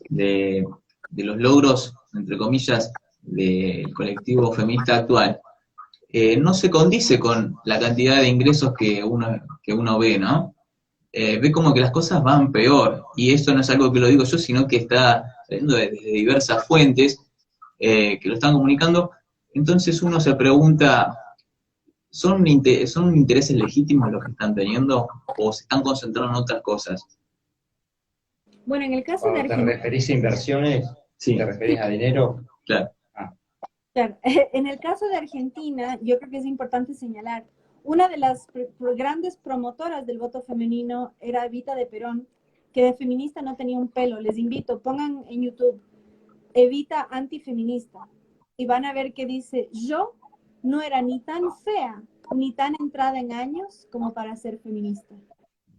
de los logros, entre comillas, del colectivo feminista actual, no se condice con la cantidad de ingresos que uno ve, ¿no? Ve como que las cosas van peor, y esto no es algo que lo digo yo, sino que está saliendo desde diversas fuentes que lo están comunicando. Entonces uno se pregunta, ¿son intereses legítimos los que están teniendo o se están concentrando en otras cosas? Bueno, en el caso de Cuando te Argentina, referís a inversiones, Sí, ¿te referís a dinero? claro. claro, en el caso de Argentina, yo creo que es importante señalar, una de las grandes promotoras del voto femenino era Evita de Perón, que de feminista no tenía un pelo. Les invito, pongan en YouTube Evita antifeminista y van a ver que dice, yo no era ni tan fea ni tan entrada en años como para ser feminista.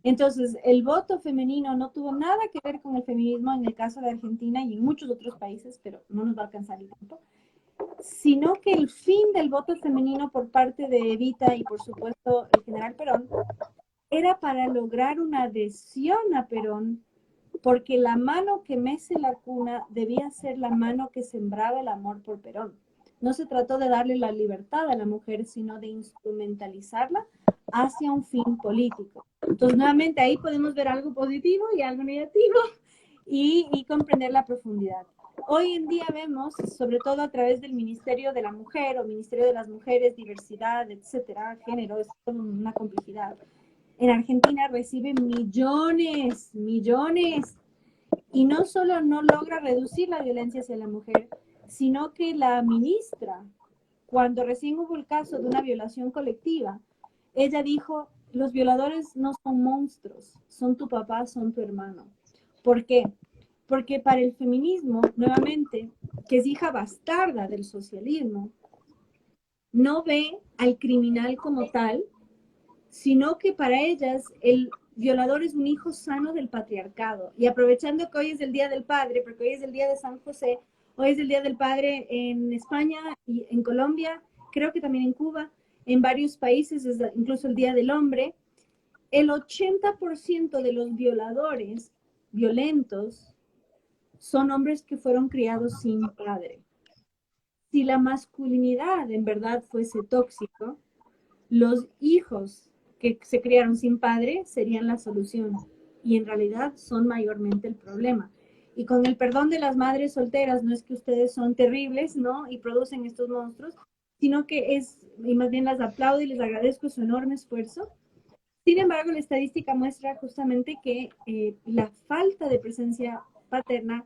Entonces, el voto femenino no tuvo nada que ver con el feminismo en el caso de Argentina y en muchos otros países, pero no nos va a alcanzar el tiempo, sino que el fin del voto femenino por parte de Evita y por supuesto el general Perón era para lograr una adhesión a Perón, porque la mano que mece la cuna debía ser la mano que sembraba el amor por Perón. No se trató de darle la libertad a la mujer, sino de instrumentalizarla hacia un fin político. Entonces, nuevamente, ahí podemos ver algo positivo y algo negativo y comprender la profundidad. Hoy en día vemos, sobre todo a través del Ministerio de la Mujer o Ministerio de las Mujeres, diversidad, etcétera, género, es una complejidad. En Argentina recibe millones, millones, y no solo no logra reducir la violencia hacia la mujer, sino que la ministra, cuando recién hubo el caso de una violación colectiva, ella dijo, los violadores no son monstruos, son tu papá, son tu hermano. ¿Por qué? Porque para el feminismo, nuevamente, que es hija bastarda del socialismo, no ve al criminal como tal, sino que para ellas el violador es un hijo sano del patriarcado. Y aprovechando que hoy es el Día del Padre, porque hoy es el Día de San José, hoy es el Día del Padre en España y en Colombia, creo que también en Cuba, en varios países, es incluso el Día del Hombre, el 80% de los violadores violentos son hombres que fueron criados sin padre. Si la masculinidad en verdad fuese tóxico, los hijos que se criaron sin padre serían la solución y en realidad son mayormente el problema. Y con el perdón de las madres solteras, no es que ustedes son terribles, ¿no? Y producen estos monstruos, sino que y más bien las aplaudo y les agradezco su enorme esfuerzo. Sin embargo, la estadística muestra justamente que la falta de presencia paterna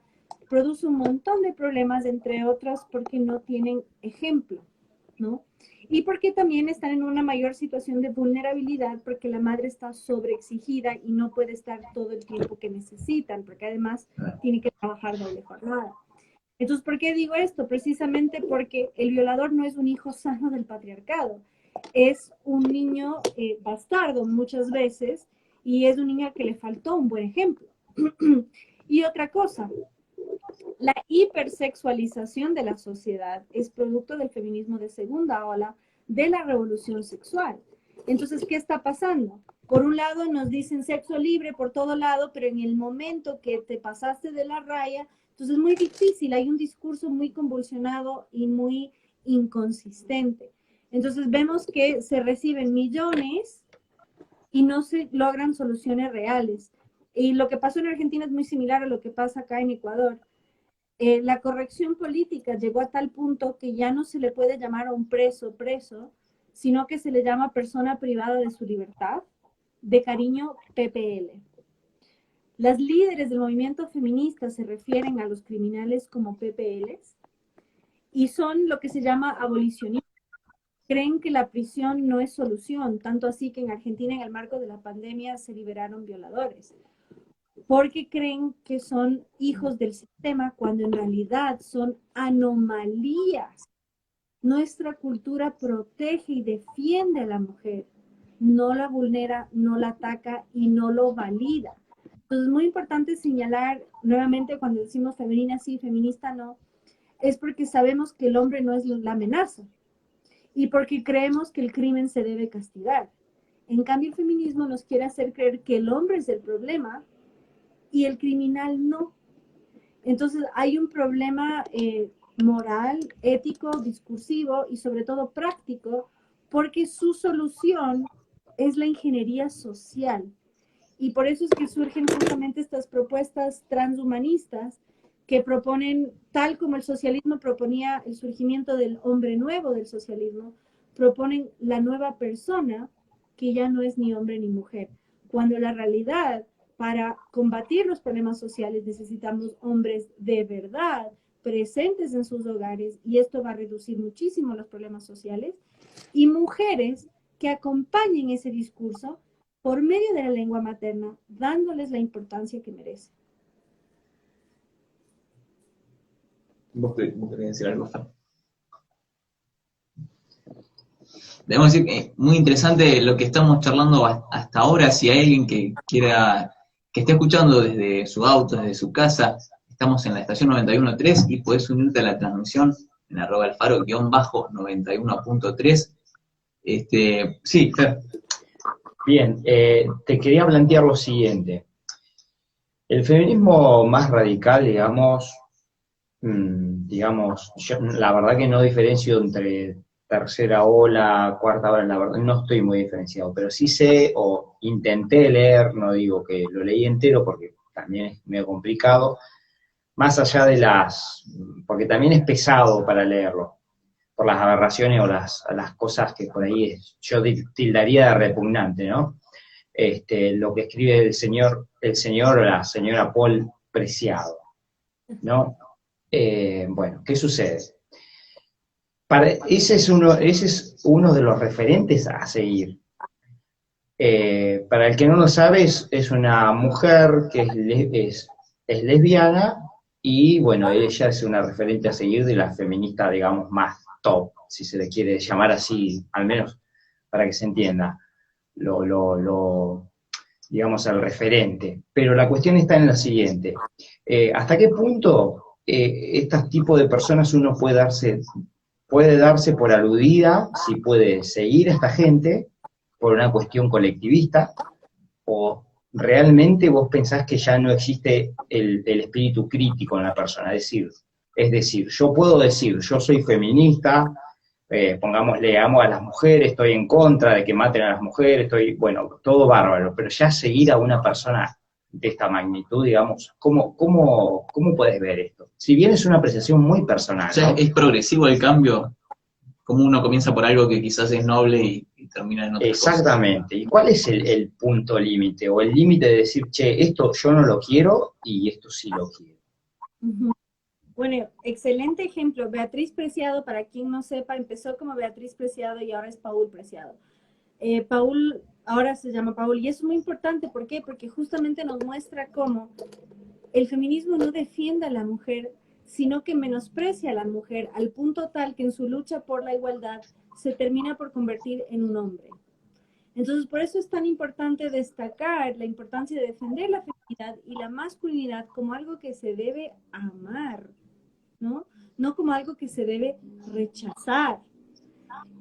produce un montón de problemas, entre otras porque no tienen ejemplo, ¿no? Y porque también están en una mayor situación de vulnerabilidad porque la madre está sobreexigida y no puede estar todo el tiempo que necesitan, porque además tiene que trabajar doble jornada. Entonces, ¿por qué digo esto? Precisamente porque el violador no es un hijo sano del patriarcado, es un niño bastardo muchas veces y es un niño al que le faltó un buen ejemplo. Y otra cosa, la hipersexualización de la sociedad es producto del feminismo de segunda ola, de la revolución sexual. Entonces, ¿qué está pasando? Por un lado nos dicen sexo libre por todo lado, pero en el momento que te pasaste de la raya, entonces es muy difícil, hay un discurso muy convulsionado y muy inconsistente. Entonces vemos que se reciben millones y no se logran soluciones reales. Y lo que pasó en Argentina es muy similar a lo que pasa acá en Ecuador. La corrección política llegó a tal punto que ya no se le puede llamar a un preso, sino que se le llama persona privada de su libertad, de cariño PPL. Las líderes del movimiento feminista se refieren a los criminales como PPLs y son lo que se llama abolicionistas. Creen que la prisión no es solución, tanto así que en Argentina en el marco de la pandemia se liberaron violadores, porque creen que son hijos del sistema cuando en realidad son anomalías. Nuestra cultura protege y defiende a la mujer, no la vulnera, no la ataca y no lo valida. Entonces es muy importante señalar nuevamente cuando decimos femenina sí, feminista no, es porque sabemos que el hombre no es la amenaza y porque creemos que el crimen se debe castigar. En cambio, el feminismo nos quiere hacer creer que el hombre es el problema y el criminal no. Entonces hay un problema moral, ético, discursivo y sobre todo práctico, porque su solución es la ingeniería social. Y por eso es que surgen justamente estas propuestas transhumanistas que proponen, tal como el socialismo proponía el surgimiento del hombre nuevo del socialismo, proponen la nueva persona que ya no es ni hombre ni mujer. Cuando la realidad, para combatir los problemas sociales, necesitamos hombres de verdad, presentes en sus hogares, y esto va a reducir muchísimo los problemas sociales, y mujeres que acompañen ese discurso por medio de la lengua materna, dándoles la importancia que merecen. ¿Vos querés decir algo, Fer? Debemos decir que muy interesante lo que estamos charlando hasta ahora. Si hay alguien que quiera, que esté escuchando desde su auto, desde su casa, estamos en la estación 91.3 y podés unirte a la transmisión en @alfaro_91.3. Sí, Fer. Bien, te quería plantear lo siguiente. El feminismo más radical, yo, la verdad que no diferencio entre tercera ola, cuarta ola, la verdad no estoy muy diferenciado, pero sí sé o intenté leer, no digo que lo leí entero porque también es medio complicado, más allá de porque también es pesado para leerlo, por las aberraciones o las cosas que por ahí yo tildaría de repugnante, ¿no? Lo que escribe el señor o la señora Paul Preciado, ¿no? Bueno, ¿qué sucede? Ese es uno de los referentes a seguir. Para el que no lo sabe, es una mujer que es lesbiana y, bueno, ella es una referente a seguir de la feminista, digamos, más top, si se le quiere llamar así, al menos para que se entienda, digamos, el referente. Pero la cuestión está en la siguiente. ¿Hasta qué punto este tipo de personas uno puede darse por aludida, si puede seguir a esta gente por una cuestión colectivista, o realmente vos pensás que ya no existe el espíritu crítico en la persona? Es decir, yo puedo decir, yo soy feminista, pongámosle, amo a las mujeres, estoy en contra de que maten a las mujeres, bueno, todo bárbaro, pero ya seguir a una persona de esta magnitud, digamos, ¿cómo puedes ver esto? Si bien es una apreciación muy personal, O sea, ¿no? ¿es progresivo el cambio? Como uno comienza por algo que quizás es noble y termina en otra cosa. Exactamente. ¿Y cuál es el punto límite? O el límite de decir, che, esto yo no lo quiero y esto sí lo quiero. Bueno, excelente ejemplo. Beatriz Preciado, para quien no sepa, empezó como Beatriz Preciado y ahora es Paul Preciado. Paul ahora se llama Paul y es muy importante. ¿Por qué? Porque justamente nos muestra cómo el feminismo no defiende a la mujer, sino que menosprecia a la mujer al punto tal que en su lucha por la igualdad se termina por convertir en un hombre. Entonces, por eso es tan importante destacar la importancia de defender la feminidad y la masculinidad como algo que se debe amar, ¿no? No como algo que se debe rechazar.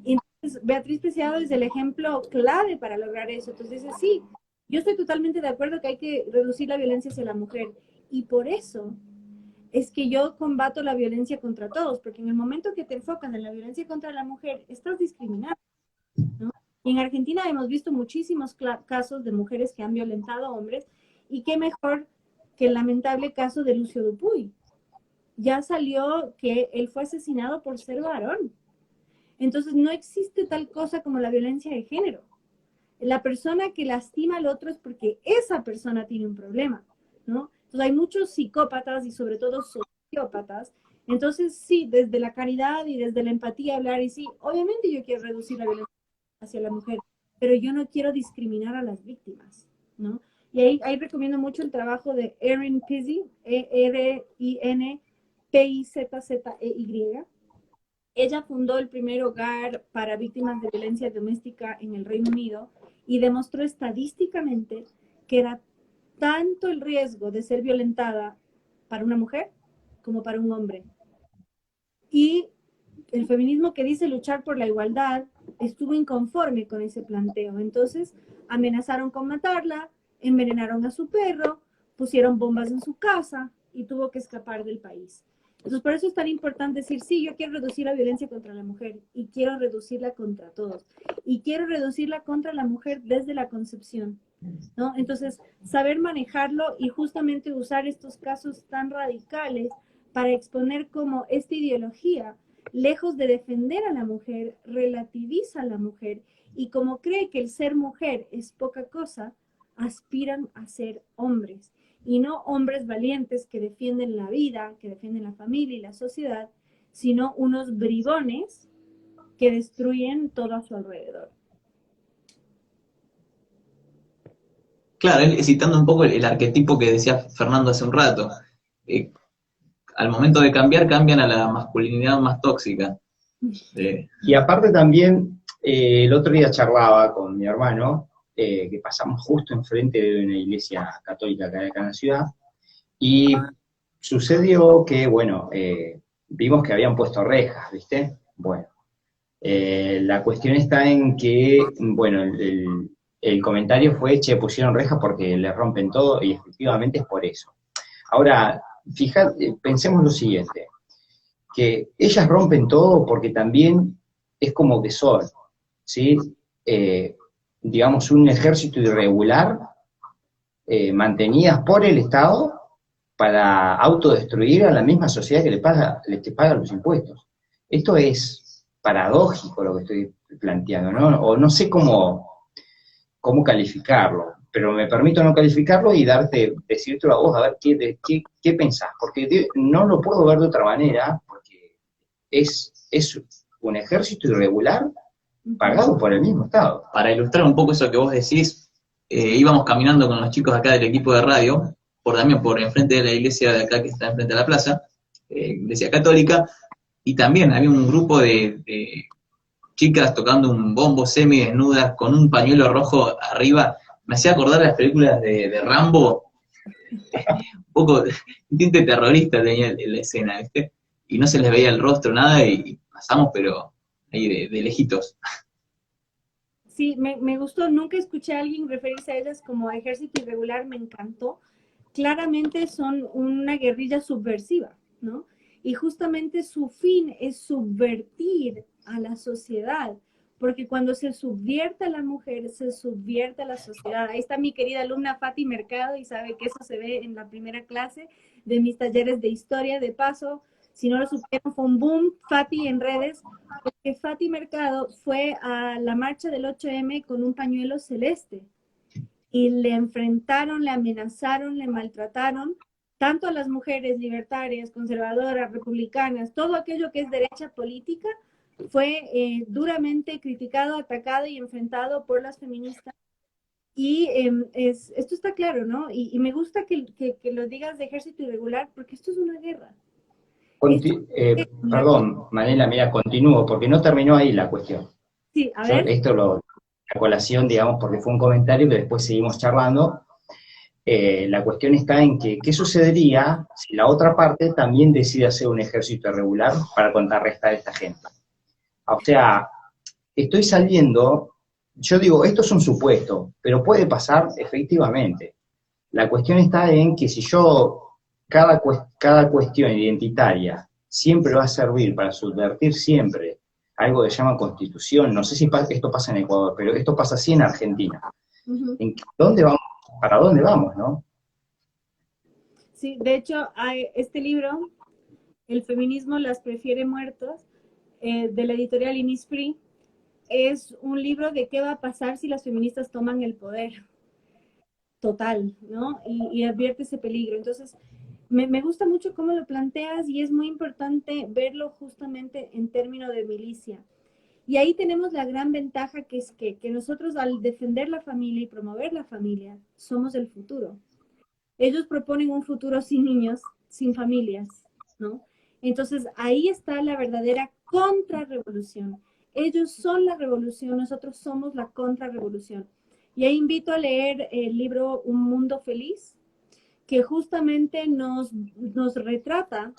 Entonces, Beatriz Preciado es el ejemplo clave para lograr eso. Entonces, dice, sí, yo estoy totalmente de acuerdo que hay que reducir la violencia hacia la mujer. Y por eso es que yo combato la violencia contra todos, porque en el momento que te enfocas en la violencia contra la mujer, estás discriminando, ¿no? Y en Argentina hemos visto muchísimos casos de mujeres que han violentado a hombres, y qué mejor que el lamentable caso de Lucio Dupuy. Ya salió que él fue asesinado por ser varón. Entonces no existe tal cosa como la violencia de género. La persona que lastima al otro es porque esa persona tiene un problema, ¿no? Entonces hay muchos psicópatas y sobre todo sociópatas. Entonces sí, desde la caridad y desde la empatía hablar, y sí, obviamente yo quiero reducir la violencia hacia la mujer, pero yo no quiero discriminar a las víctimas, ¿no? Y ahí recomiendo mucho el trabajo de Erin Pizzey, ERINPIZZEY. Ella fundó el primer hogar para víctimas de violencia doméstica en el Reino Unido y demostró estadísticamente que era tanto el riesgo de ser violentada para una mujer como para un hombre. Y el feminismo que dice luchar por la igualdad estuvo inconforme con ese planteo. Entonces amenazaron con matarla, envenenaron a su perro, pusieron bombas en su casa y tuvo que escapar del país. Entonces, por eso es tan importante decir, sí, yo quiero reducir la violencia contra la mujer y quiero reducirla contra todos. Y quiero reducirla contra la mujer desde la concepción, ¿no? Entonces, saber manejarlo y justamente usar estos casos tan radicales para exponer cómo esta ideología, lejos de defender a la mujer, relativiza a la mujer y como cree que el ser mujer es poca cosa, aspiran a ser hombres. Y no hombres valientes que defienden la vida, que defienden la familia y la sociedad, sino unos bribones que destruyen todo a su alrededor. Claro, citando un poco el arquetipo que decía Fernando hace un rato, al momento de cambiar, cambian a la masculinidad más tóxica. Y aparte también, el otro día charlaba con mi hermano, que pasamos justo enfrente de una iglesia católica acá en la ciudad, y sucedió que, bueno, vimos que habían puesto rejas, ¿viste? Bueno, la cuestión está en que, bueno, el comentario fue, che, pusieron rejas porque le rompen todo, y efectivamente es por eso. Ahora, fíjate, pensemos lo siguiente, que ellas rompen todo porque también es como que son, ¿sí? Digamos, un ejército irregular, mantenidas por el Estado para autodestruir a la misma sociedad que les paga los impuestos. Esto es paradójico lo que estoy planteando, ¿no? O no sé cómo calificarlo, pero me permito no calificarlo y decírtelo a vos, a ver qué pensás, porque no lo puedo ver de otra manera, porque es un ejército irregular pagado por el mismo Estado. Para ilustrar un poco eso que vos decís, íbamos caminando con los chicos acá del equipo de radio, también por enfrente de la iglesia de acá que está enfrente de la plaza, iglesia católica, y también había un grupo de chicas tocando un bombo semidesnudas con un pañuelo rojo arriba. Me hacía acordar las películas de Rambo, un poco, un tinte terrorista tenía en la escena, ¿viste? Y no se les veía el rostro, nada, y pasamos, pero ahí de lejitos. Sí, me gustó, nunca escuché a alguien referirse a ellas como ejército irregular, me encantó. Claramente son una guerrilla subversiva, ¿no? Y justamente su fin es subvertir a la sociedad, porque cuando se subvierte a la mujer, se subvierte a la sociedad. Ahí está mi querida alumna Fati Mercado, y sabe que eso se ve en la primera clase de mis talleres de historia. De paso, si no lo supieron, fue un boom Fati en redes, porque Fati Mercado fue a la marcha del 8M con un pañuelo celeste, y le enfrentaron, le amenazaron, le maltrataron, tanto a las mujeres libertarias, conservadoras, republicanas, todo aquello que es derecha política, fue duramente criticado, atacado y enfrentado por las feministas. Y esto está claro, ¿no? Y me gusta que lo digas de ejército irregular, porque esto es una guerra. Perdón, Manela, mira, continúo, porque no terminó ahí la cuestión. Sí, a ver. La colación, digamos, porque fue un comentario que después seguimos charlando. La cuestión está en que, ¿qué sucedería si la otra parte también decide hacer un ejército irregular para contrarrestar a esta gente? O sea, estoy saliendo, yo digo, esto es un supuesto, pero puede pasar efectivamente. La cuestión está en que si yo cada cuestión identitaria siempre va a servir para subvertir siempre algo que se llama constitución. No sé si esto pasa en Ecuador, pero esto pasa así en Argentina. Ujú. ¿Dónde vamos? ¿Para dónde vamos, no? Sí, de hecho, hay este libro, El feminismo las prefiere muertos, de la editorial Innisfree, es un libro de qué va a pasar si las feministas toman el poder total, ¿no? Y advierte ese peligro. Entonces, me gusta mucho cómo lo planteas y es muy importante verlo justamente en términos de milicia. Y ahí tenemos la gran ventaja que es que nosotros al defender la familia y promover la familia, somos el futuro. Ellos proponen un futuro sin niños, sin familias, ¿no? Entonces ahí está la verdadera contrarrevolución. Ellos son la revolución, nosotros somos la contrarrevolución. Y ahí invito a leer el libro Un Mundo Feliz, que justamente nos retrata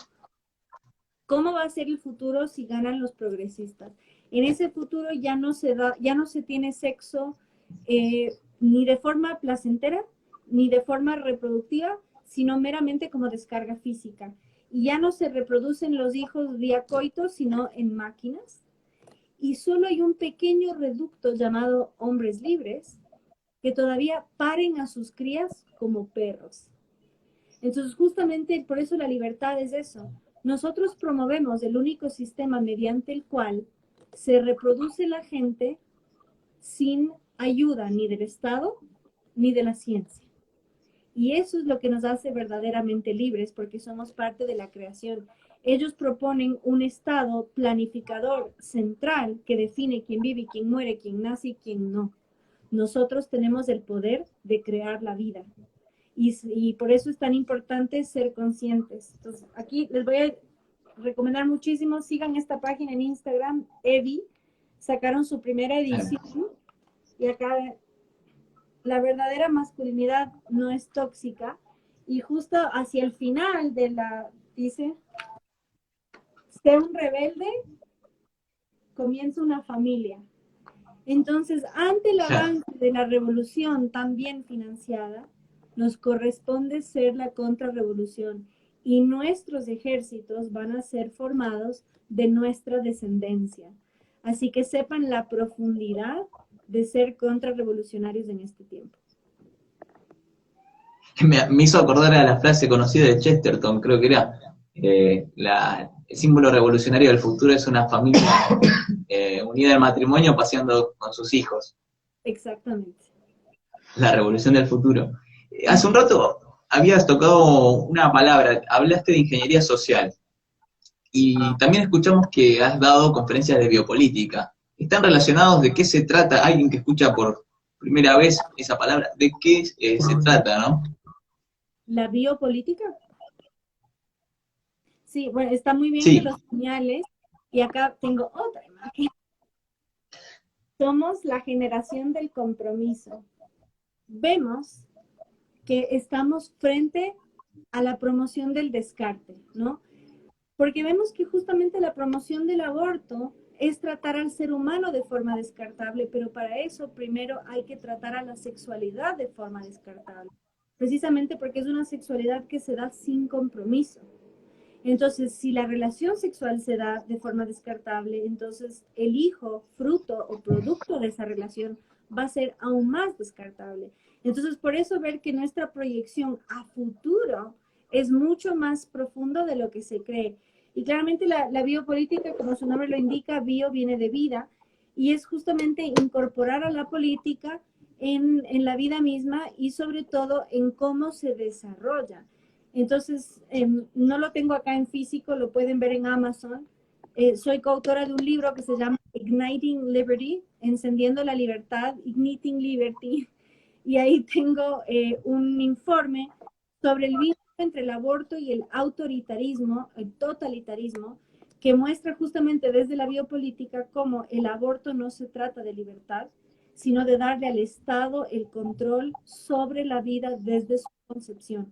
cómo va a ser el futuro si ganan los progresistas. En ese futuro ya no se tiene sexo ni de forma placentera, ni de forma reproductiva, sino meramente como descarga física. Y ya no se reproducen los hijos vía coito, sino en máquinas. Y solo hay un pequeño reducto llamado hombres libres que todavía paren a sus crías como perros. Entonces, justamente por eso la libertad es eso. Nosotros promovemos el único sistema mediante el cual se reproduce la gente sin ayuda ni del Estado ni de la ciencia. Y eso es lo que nos hace verdaderamente libres porque somos parte de la creación. Ellos proponen un Estado planificador central que define quién vive, quién muere, quién nace y quién no. Nosotros tenemos el poder de crear la vida. Y por eso es tan importante ser conscientes. Entonces, aquí les voy a recomendar muchísimo, sigan esta página en Instagram, Evi, sacaron su primera edición y acá la verdadera masculinidad no es tóxica y justo hacia el final de la, dice, sé un rebelde, comienza una familia. Entonces, ante el avance de la revolución tan bien financiada, nos corresponde ser la contrarrevolución y nuestros ejércitos van a ser formados de nuestra descendencia. Así que sepan la profundidad de ser contrarrevolucionarios en este tiempo. Me hizo acordar a la frase conocida de Chesterton, creo que era, el símbolo revolucionario del futuro es una familia unida en matrimonio paseando con sus hijos. Exactamente. La revolución del futuro. Hace un rato habías tocado una palabra, hablaste de ingeniería social, y también escuchamos que has dado conferencias de biopolítica. ¿Están relacionados? ¿De qué se trata? Alguien que escucha por primera vez esa palabra, ¿de qué se trata, no? ¿La biopolítica? Sí, bueno, está muy bien que Sí. los señales, y acá tengo otra imagen. Somos la generación del compromiso. Vemos que estamos frente a la promoción del descarte, ¿no? Porque vemos que justamente la promoción del aborto es tratar al ser humano de forma descartable, pero para eso primero hay que tratar a la sexualidad de forma descartable, precisamente porque es una sexualidad que se da sin compromiso. Entonces, si la relación sexual se da de forma descartable, entonces el hijo, fruto o producto de esa relación, va a ser aún más descartable. Entonces, por eso ver que nuestra proyección a futuro es mucho más profundo de lo que se cree. Y claramente la biopolítica, como su nombre lo indica, bio viene de vida, y es justamente incorporar a la política en la vida misma y sobre todo en cómo se desarrolla. Entonces, no lo tengo acá en físico, lo pueden ver en Amazon. Soy coautora de un libro que se llama Igniting Liberty, Encendiendo la Libertad, Igniting Liberty. Y ahí tengo un informe sobre el vínculo entre el aborto y el autoritarismo, el totalitarismo, que muestra justamente desde la biopolítica cómo el aborto no se trata de libertad, sino de darle al Estado el control sobre la vida desde su concepción.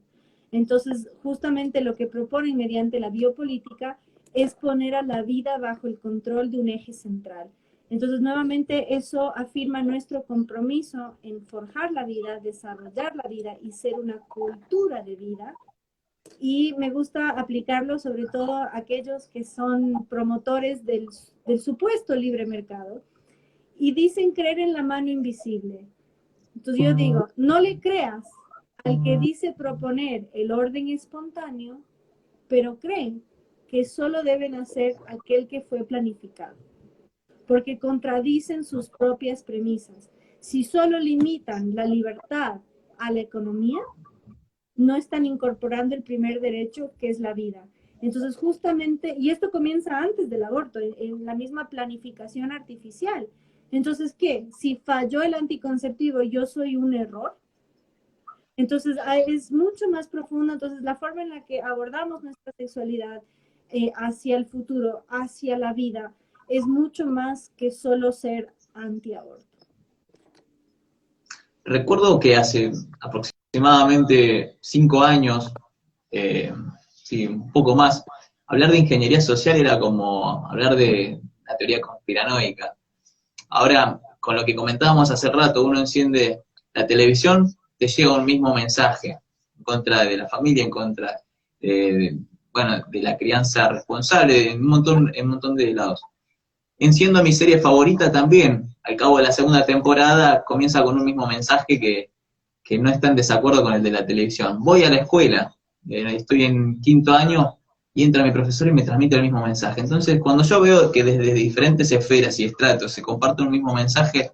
Entonces, justamente lo que proponen mediante la biopolítica es poner a la vida bajo el control de un eje central. Entonces, nuevamente, eso afirma nuestro compromiso en forjar la vida, desarrollar la vida y ser una cultura de vida. y me gusta aplicarlo sobre todo a aquellos que son promotores del supuesto libre mercado y dicen creer en la mano invisible. Entonces yo digo, no le creas al que dice proponer el orden espontáneo, pero creen que solo deben hacer aquel que fue planificado, porque contradicen sus propias premisas. Si solo limitan la libertad a la economía, no están incorporando el primer derecho, que es la vida. Entonces, justamente, y esto comienza antes del aborto, en la misma planificación artificial. Entonces, ¿qué? Si falló el anticonceptivo, yo soy un error. Entonces, es mucho más profundo. Entonces, la forma en la que abordamos nuestra sexualidad hacia el futuro, hacia la vida, es mucho más que solo ser antiaborto. Recuerdo que hace aproximadamente 5 años, sí, un poco más, hablar de ingeniería social era como hablar de la teoría conspiranoica. Ahora, con lo que comentábamos hace rato, uno enciende la televisión, te llega un mismo mensaje en contra de la familia, en contra bueno, de la crianza responsable, en un montón de lados. Enciendo mi serie favorita también, al cabo de la segunda temporada comienza con un mismo mensaje que no está en desacuerdo con el de la televisión. Voy a la escuela, estoy en 5º año y entra mi profesor y me transmite el mismo mensaje. Entonces, cuando yo veo que desde diferentes esferas y estratos se comparte un mismo mensaje,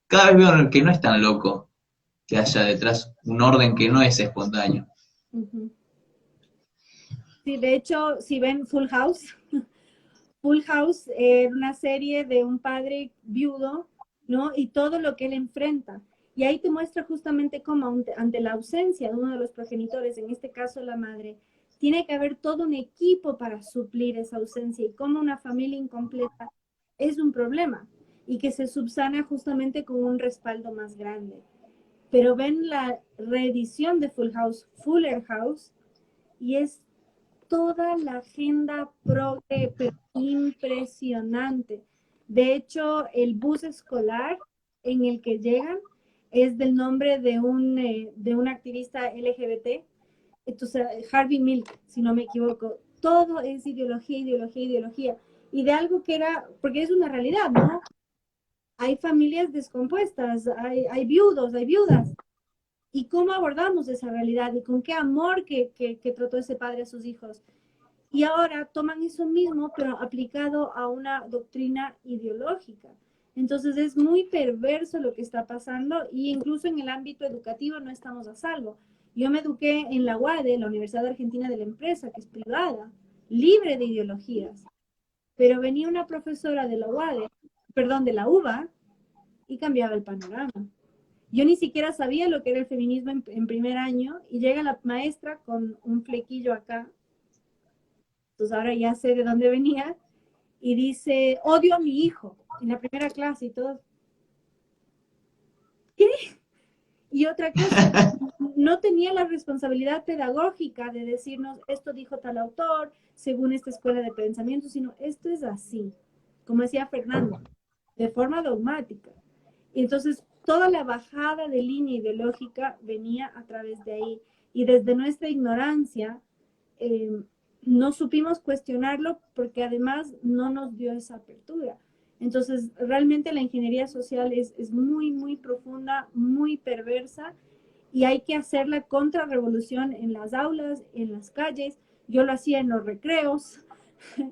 cada vez veo que no es tan loco que haya detrás un orden que no es espontáneo. Sí, de hecho, si ven Full House, Full House es una serie de un padre viudo, ¿no? Y todo lo que él enfrenta. Y ahí te muestra justamente cómo ante la ausencia de uno de los progenitores, en este caso la madre, tiene que haber todo un equipo para suplir esa ausencia y cómo una familia incompleta es un problema y que se subsana justamente con un respaldo más grande. Pero ven la reedición de Full House, Fuller House, y es toda la agenda progre, pero impresionante. De hecho, el bus escolar en el que llegan es del nombre de un activista LGBT, entonces, Harvey Milk, si no me equivoco. Todo es ideología, ideología, ideología. Y de algo que era, porque es una realidad, ¿no? Hay familias descompuestas, hay viudos, hay viudas. ¿Y cómo abordamos esa realidad? ¿Y con qué amor que trató ese padre a sus hijos? Y ahora toman eso mismo, pero aplicado a una doctrina ideológica. Entonces es muy perverso lo que está pasando y incluso en el ámbito educativo no estamos a salvo. Yo me eduqué en la UADE, la Universidad Argentina de la Empresa, que es privada, libre de ideologías. Pero venía una profesora de la UADE, perdón, de la UBA, y cambiaba el panorama. Yo ni siquiera sabía lo que era el feminismo en primer año y llega la maestra con un flequillo acá. Entonces ahora ya sé de dónde venía y dice, odio a mi hijo en la primera clase y todo. ¿Qué? Y otra cosa, no tenía la responsabilidad pedagógica de decirnos, esto dijo tal autor, según esta escuela de pensamiento, sino esto es así, como decía Fernando, de forma dogmática. Y entonces toda la bajada de línea ideológica venía a través de ahí. Y desde nuestra ignorancia, no supimos cuestionarlo porque además no nos dio esa apertura. Entonces, realmente la ingeniería social es muy, muy profunda, muy perversa y hay que hacer la contrarrevolución en las aulas, en las calles. Yo lo hacía en los recreos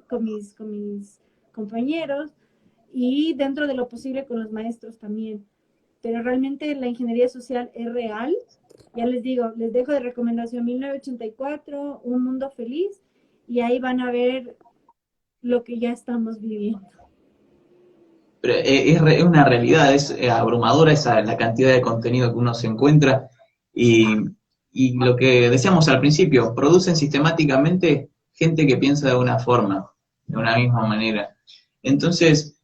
con mis compañeros y dentro de lo posible con los maestros también. Pero realmente la ingeniería social es real. Ya les digo, les dejo de recomendación 1984, Un Mundo Feliz, y ahí van a ver lo que ya estamos viviendo. Pero es una realidad, es abrumadora la cantidad de contenido que uno se encuentra y lo que decíamos al principio, producen sistemáticamente gente que piensa de una forma, de una misma manera. Entonces,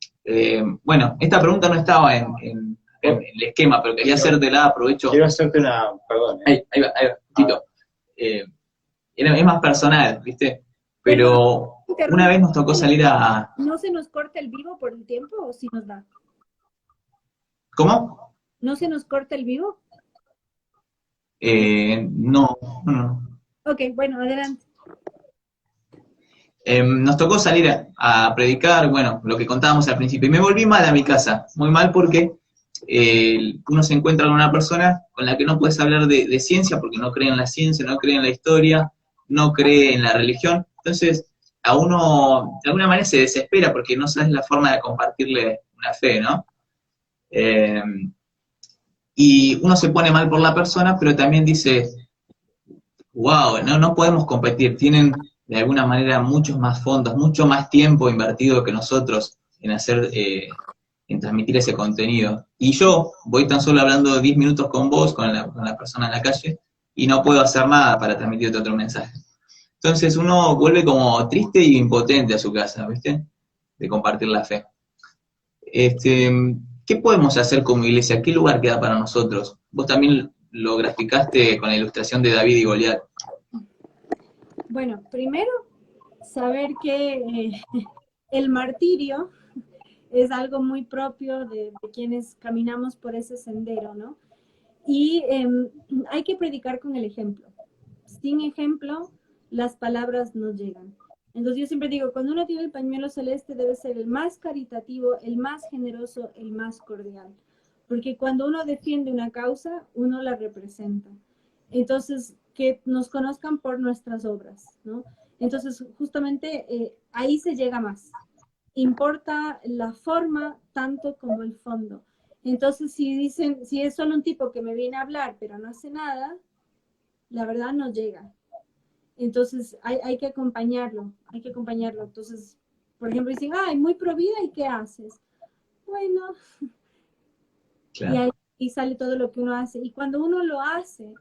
bueno, esta pregunta no estaba en el esquema, pero quería hacértela, aprovecho. Quiero hacerte una, perdón. Ahí va, Tito. Es más personal, ¿viste? Pero una vez nos tocó salir a... ¿No se nos corta el vivo por el tiempo o si nos da? ¿Cómo? ¿No se nos corta el vivo? No, no. Ok, bueno, adelante. Nos tocó salir a predicar, bueno, lo que contábamos al principio, y me volví mal a mi casa, muy mal porque uno se encuentra con una persona con la que no puedes hablar de ciencia porque no cree en la ciencia, no cree en la historia, no cree en la religión, entonces a uno de alguna manera se desespera porque no sabes la forma de compartirle una fe, ¿no? Eh, y uno se pone mal por la persona, pero también dice, wow, no podemos competir, tienen de alguna manera muchos más fondos, mucho más tiempo invertido que nosotros en hacer, en transmitir ese contenido. Y yo voy tan solo hablando 10 minutos con vos, con la persona en la calle, y no puedo hacer nada para transmitirte otro mensaje. Entonces uno vuelve como triste y impotente a su casa, ¿viste? De compartir la fe. Este, ¿qué podemos hacer como iglesia? ¿Qué lugar queda para nosotros? Vos también lo graficaste con la ilustración de David y Goliat. Bueno, primero, saber que el martirio es algo muy propio de quienes caminamos por ese sendero, ¿no? Y hay que predicar con el ejemplo. Sin ejemplo, las palabras no llegan. Entonces yo siempre digo, cuando uno tiene el pañuelo celeste debe ser el más caritativo, el más generoso, el más cordial. Porque cuando uno defiende una causa, uno la representa. Entonces, que nos conozcan por nuestras obras, ¿no? Entonces, justamente ahí se llega más. Importa la forma tanto como el fondo. Entonces, si dicen, si es solo un tipo que me viene a hablar, pero no hace nada, la verdad no llega. Entonces, hay que acompañarlo, hay que acompañarlo. Entonces, por ejemplo, dicen, ay, muy pro vida, ¿y qué haces? Bueno, y Claro. ahí sale todo lo que uno hace. Y cuando uno lo hace,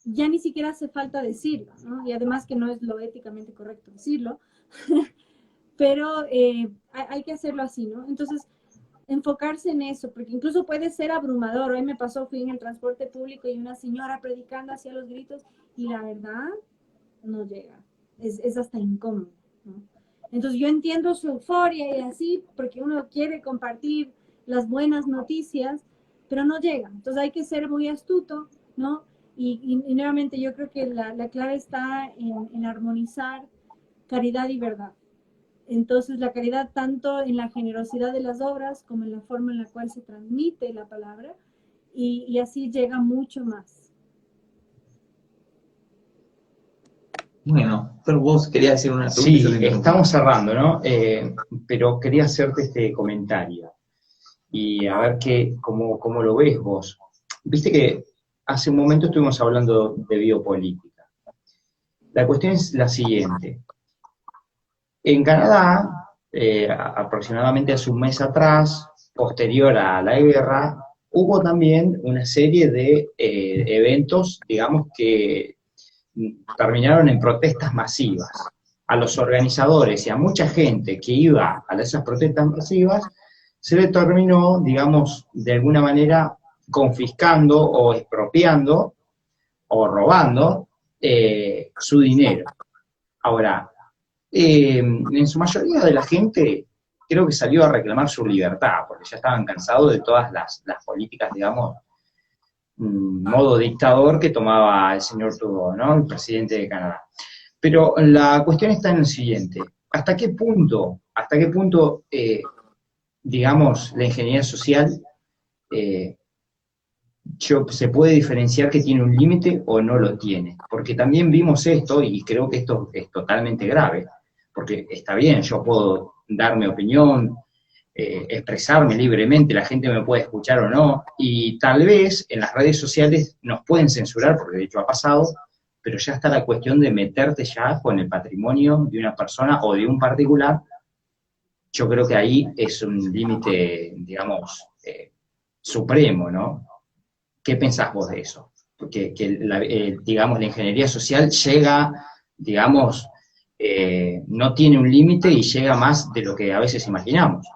ya ni siquiera hace falta decirlo, ¿no? Y además que no es lo éticamente correcto decirlo, pero hay que hacerlo así, ¿no? Entonces, enfocarse en eso, porque incluso puede ser abrumador. Hoy me pasó, fui en el transporte público y una señora predicando hacia los gritos y la verdad no llega, es hasta incómodo, ¿no? Entonces yo entiendo su euforia y así, porque uno quiere compartir las buenas noticias, pero no llega. Entonces hay que ser muy astuto, ¿no? Y nuevamente yo creo que la clave está en armonizar caridad y verdad. Entonces, la caridad tanto en la generosidad de las obras como en la forma en la cual se transmite la palabra y así llega mucho más. Bueno, pero vos querías decir una pregunta y yo te Sí, interrumpí. estamos cerrando, ¿no? Pero quería hacerte este comentario y a ver cómo lo ves vos. Viste que hace un momento estuvimos hablando de biopolítica. La cuestión es la siguiente. En Canadá, aproximadamente hace un mes atrás, posterior a la guerra, hubo también una serie de eventos, digamos, que terminaron en protestas masivas. A los organizadores y a mucha gente que iba a esas protestas masivas, se le terminó, digamos, de alguna manera confiscando o expropiando o robando su dinero. Ahora, en su mayoría de la gente creo que salió a reclamar su libertad, porque ya estaban cansados de todas las políticas, digamos, modo dictador que tomaba el señor Trudeau, ¿no? El presidente de Canadá. Pero la cuestión está en el siguiente, hasta qué punto digamos, la ingeniería social eh, se puede diferenciar que tiene un límite o no lo tiene? Porque también vimos esto, y creo que esto es totalmente grave, porque está bien, yo puedo dar mi opinión, expresarme libremente, la gente me puede escuchar o no, y tal vez en las redes sociales nos pueden censurar, porque de hecho ha pasado, pero ya está la cuestión de meterte ya con el patrimonio de una persona o de un particular. Yo creo que ahí es un límite, digamos, supremo, ¿no? ¿Qué pensás vos de eso? Porque digamos, la ingeniería social llega, digamos, no tiene un límite y llega más de lo que a veces imaginamos.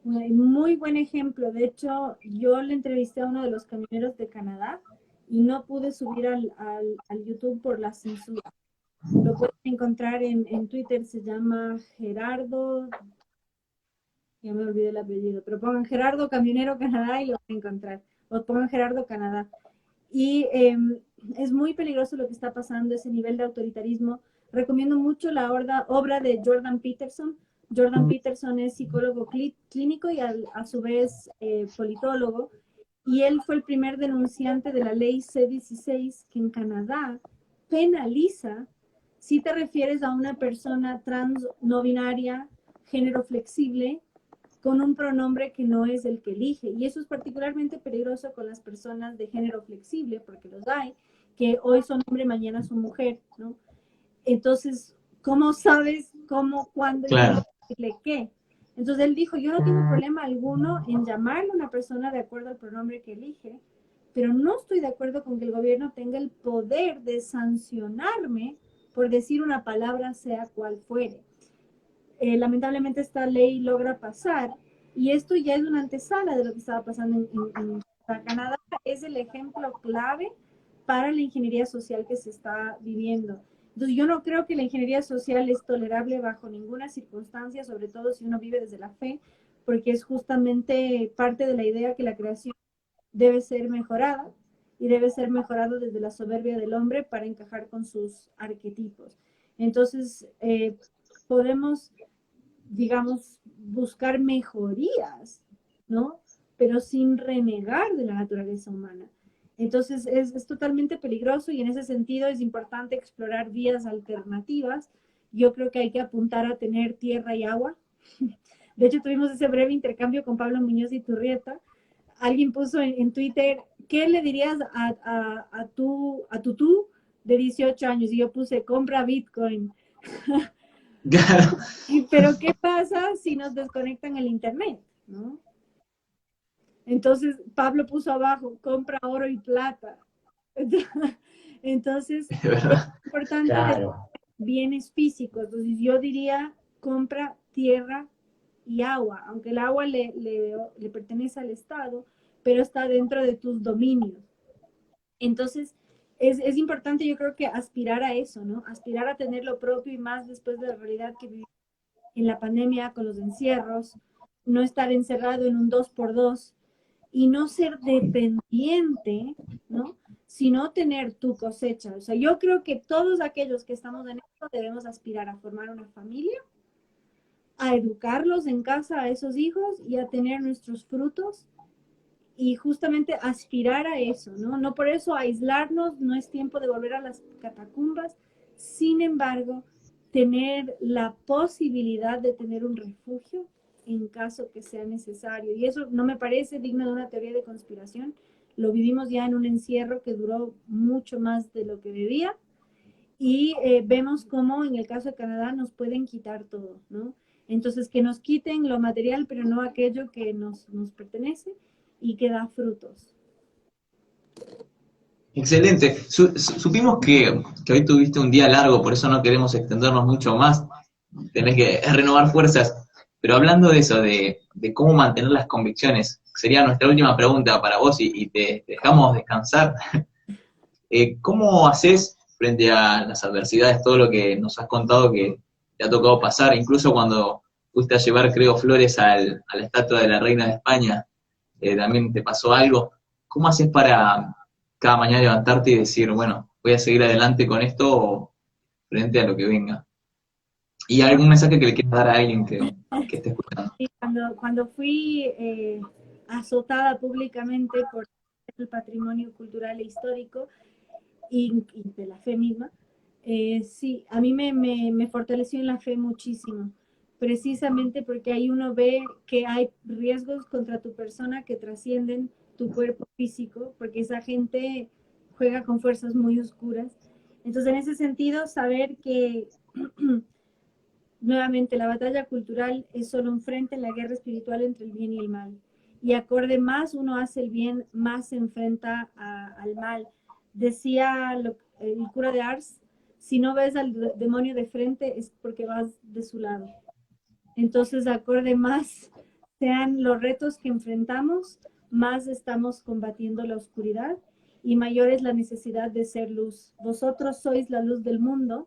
Muy buen ejemplo. De hecho, yo le entrevisté a uno de los camioneros de Canadá y no pude subir al YouTube por la censura. Lo pueden encontrar en Twitter, se llama Gerardo, ya me olvidé el apellido, pero pongan Gerardo Camionero Canadá y lo van a encontrar. O pongan Gerardo Canadá. Y es muy peligroso lo que está pasando, ese nivel de autoritarismo. Recomiendo mucho la obra de Jordan Peterson. Jordan Peterson es psicólogo clínico y a su vez politólogo, y él fue el primer denunciante de la ley C-16 que en Canadá penaliza si te refieres a una persona trans no binaria, género flexible, con un pronombre que no es el que elige. Y eso es particularmente peligroso con las personas de género flexible, porque los hay, que hoy son hombre, mañana son mujer, ¿no? Entonces, ¿cómo sabes cómo, cuándo y Claro, qué? Entonces él dijo, yo no tengo problema alguno en llamarle a una persona de acuerdo al pronombre que elige, pero no estoy de acuerdo con que el gobierno tenga el poder de sancionarme por decir una palabra sea cual fuere. Lamentablemente esta ley logra pasar, y esto ya es una antesala de lo que estaba pasando en Canadá. Es el ejemplo clave para la ingeniería social que se está viviendo. Entonces yo no creo que la ingeniería social es tolerable bajo ninguna circunstancia, sobre todo si uno vive desde la fe, porque es justamente parte de la idea que la creación debe ser mejorada, y debe ser mejorado desde la soberbia del hombre para encajar con sus arquetipos. Entonces, podemos, digamos, buscar mejorías, ¿no? Pero sin renegar de la naturaleza humana. Entonces es totalmente peligroso, y en ese sentido es importante explorar vías alternativas. Yo creo que hay que apuntar a tener tierra y agua. De hecho, tuvimos ese breve intercambio con Pablo Muñoz y Turrieta. Alguien puso en Twitter, ¿qué le dirías a tu tú de 18 años? Y yo puse, compra Bitcoin. claro. Pero ¿qué pasa si nos desconectan el internet? ¿No? Entonces Pablo puso abajo, compra oro y plata. Entonces De es verdad. importante de Claro. bienes físicos. Entonces yo diría, compra tierra y agua, aunque el agua le pertenece al Estado, pero está dentro de tus dominios. Entonces, es importante, yo creo, que aspirar a eso, ¿no? Aspirar a tener lo propio, y más después de la realidad que vivimos en la pandemia con los encierros, no estar encerrado en un 2x2 y no ser dependiente, ¿no? Sino tener tu cosecha. O sea, yo creo que todos aquellos que estamos en esto debemos aspirar a formar una familia, a educarlos en casa a esos hijos y a tener nuestros frutos, y justamente aspirar a eso, ¿no? No por eso aislarnos, no es tiempo de volver a las catacumbas. Sin embargo, tener la posibilidad de tener un refugio en caso que sea necesario. Y eso no me parece digno de una teoría de conspiración. Lo vivimos ya en un encierro que duró mucho más de lo que debía, y vemos cómo en el caso de Canadá nos pueden quitar todo, ¿no? Entonces, que nos quiten lo material, pero no aquello que nos pertenece y que da frutos. Excelente. Supimos que hoy tuviste un día largo, por eso no queremos extendernos mucho más. Tenés que renovar fuerzas. Pero hablando de eso, de cómo mantener las convicciones, sería nuestra última pregunta para vos, y te dejamos descansar. ¿Cómo haces frente a las adversidades, todo lo que nos has contado que te ha tocado pasar, incluso cuando fuiste a llevar, creo, flores a la estatua de la Reina de España, también te pasó algo? ¿Cómo haces para cada mañana levantarte y decir, bueno, voy a seguir adelante con esto frente a lo que venga? ¿Y algún mensaje que le quieras dar a alguien que esté escuchando? Y cuando fui azotada públicamente por el patrimonio cultural e histórico, y de la fe misma, sí, a mí me fortaleció en la fe muchísimo, precisamente porque ahí uno ve que hay riesgos contra tu persona que trascienden tu cuerpo físico, porque esa gente juega con fuerzas muy oscuras. Entonces, en ese sentido, saber que nuevamente la batalla cultural es solo un frente en la guerra espiritual entre el bien y el mal. Y acorde más uno hace el bien, más se enfrenta al mal. Decía el cura de Ars, si no ves al demonio de frente es porque vas de su lado. Entonces, acorde más sean los retos que enfrentamos, más estamos combatiendo la oscuridad, y mayor es la necesidad de ser luz. Vosotros sois la luz del mundo,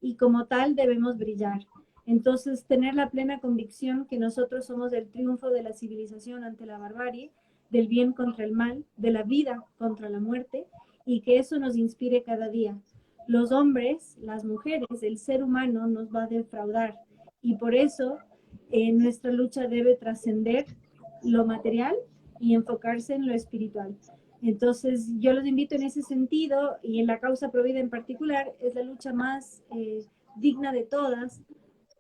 y como tal debemos brillar. Entonces, tener la plena convicción que nosotros somos el triunfo de la civilización ante la barbarie, del bien contra el mal, de la vida contra la muerte, y que eso nos inspire cada día. Los hombres, las mujeres, el ser humano nos va a defraudar y por eso nuestra lucha debe trascender lo material y enfocarse en lo espiritual. Entonces, yo los invito en ese sentido, y en la causa Provida en particular, es la lucha más digna de todas,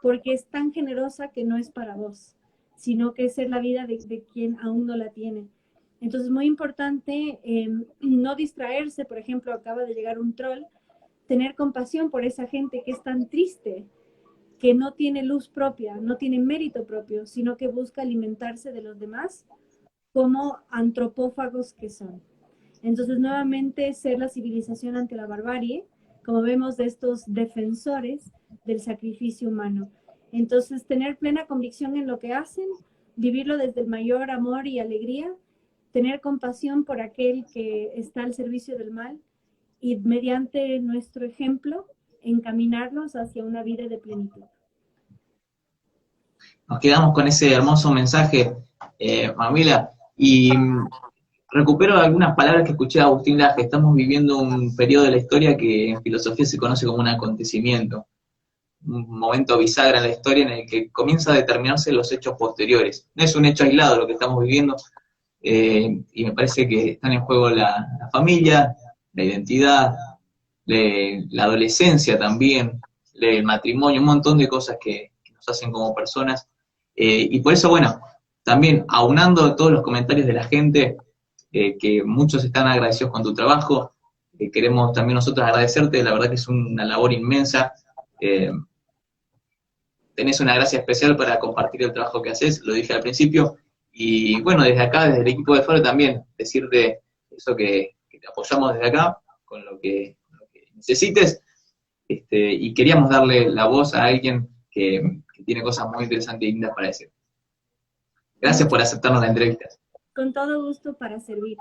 porque es tan generosa que no es para vos, sino que es la vida de quien aún no la tiene. Entonces, muy importante no distraerse. Por ejemplo, acaba de llegar un troll, tener compasión por esa gente que es tan triste, que no tiene luz propia, no tiene mérito propio, sino que busca alimentarse de los demás como antropófagos que son. Entonces, nuevamente, ser la civilización ante la barbarie, como vemos de estos defensores del sacrificio humano. Entonces, tener plena convicción en lo que hacen, vivirlo desde el mayor amor y alegría, tener compasión por aquel que está al servicio del mal y mediante nuestro ejemplo, encaminarlos hacia una vida de plenitud. Nos quedamos con ese hermoso mensaje, Mamila, y recupero algunas palabras que escuché de Agustín Laje. Estamos viviendo un periodo de la historia que en filosofía se conoce como un acontecimiento, un momento bisagra en la historia en el que comienza a determinarse los hechos posteriores. No es un hecho aislado lo que estamos viviendo, y me parece que están en juego la familia, la identidad, la adolescencia también, el matrimonio, un montón de cosas que nos hacen como personas. Y por eso, bueno, también aunando todos los comentarios de la gente, que muchos están agradecidos con tu trabajo, queremos también nosotros agradecerte, la verdad que es una labor inmensa. Tenés una gracia especial para compartir el trabajo que haces, lo dije al principio, y bueno, desde acá, desde el equipo de Faro también, decirte eso que te apoyamos desde acá, con lo que necesites, y queríamos darle la voz a alguien que tiene cosas muy interesantes y lindas para decir. Gracias por aceptarnos la entrevista. Con todo gusto para servir.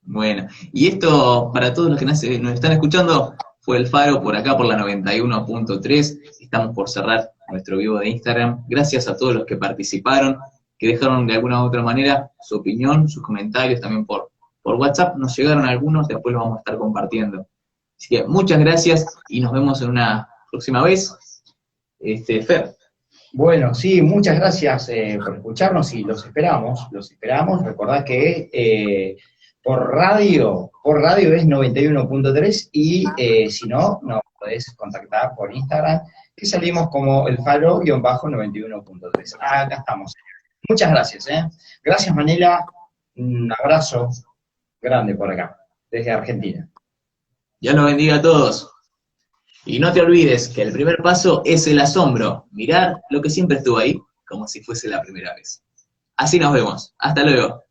Bueno, y esto para todos los que nos están escuchando fue el Faro por acá por la 91.3. Estamos por cerrar nuestro vivo de Instagram. Gracias a todos los que participaron, que dejaron de alguna u otra manera su opinión, sus comentarios también por WhatsApp. Nos llegaron algunos, después los vamos a estar compartiendo. Así que muchas gracias y nos vemos en una próxima vez. Fer. Bueno, sí, muchas gracias por escucharnos y los esperamos. Recordad que por radio es 91.3 y si no, nos podés contactar por Instagram, que salimos como el Faro-91.3. Acá estamos. Muchas gracias. Gracias, Manela. Un abrazo grande por acá, desde Argentina. Dios los bendiga a todos. Y no te olvides que el primer paso es el asombro, mirar lo que siempre estuvo ahí, como si fuese la primera vez. Así nos vemos. Hasta luego.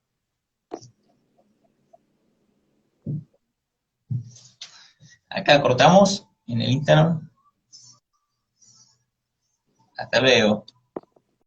Acá cortamos en el Instagram. Hasta luego.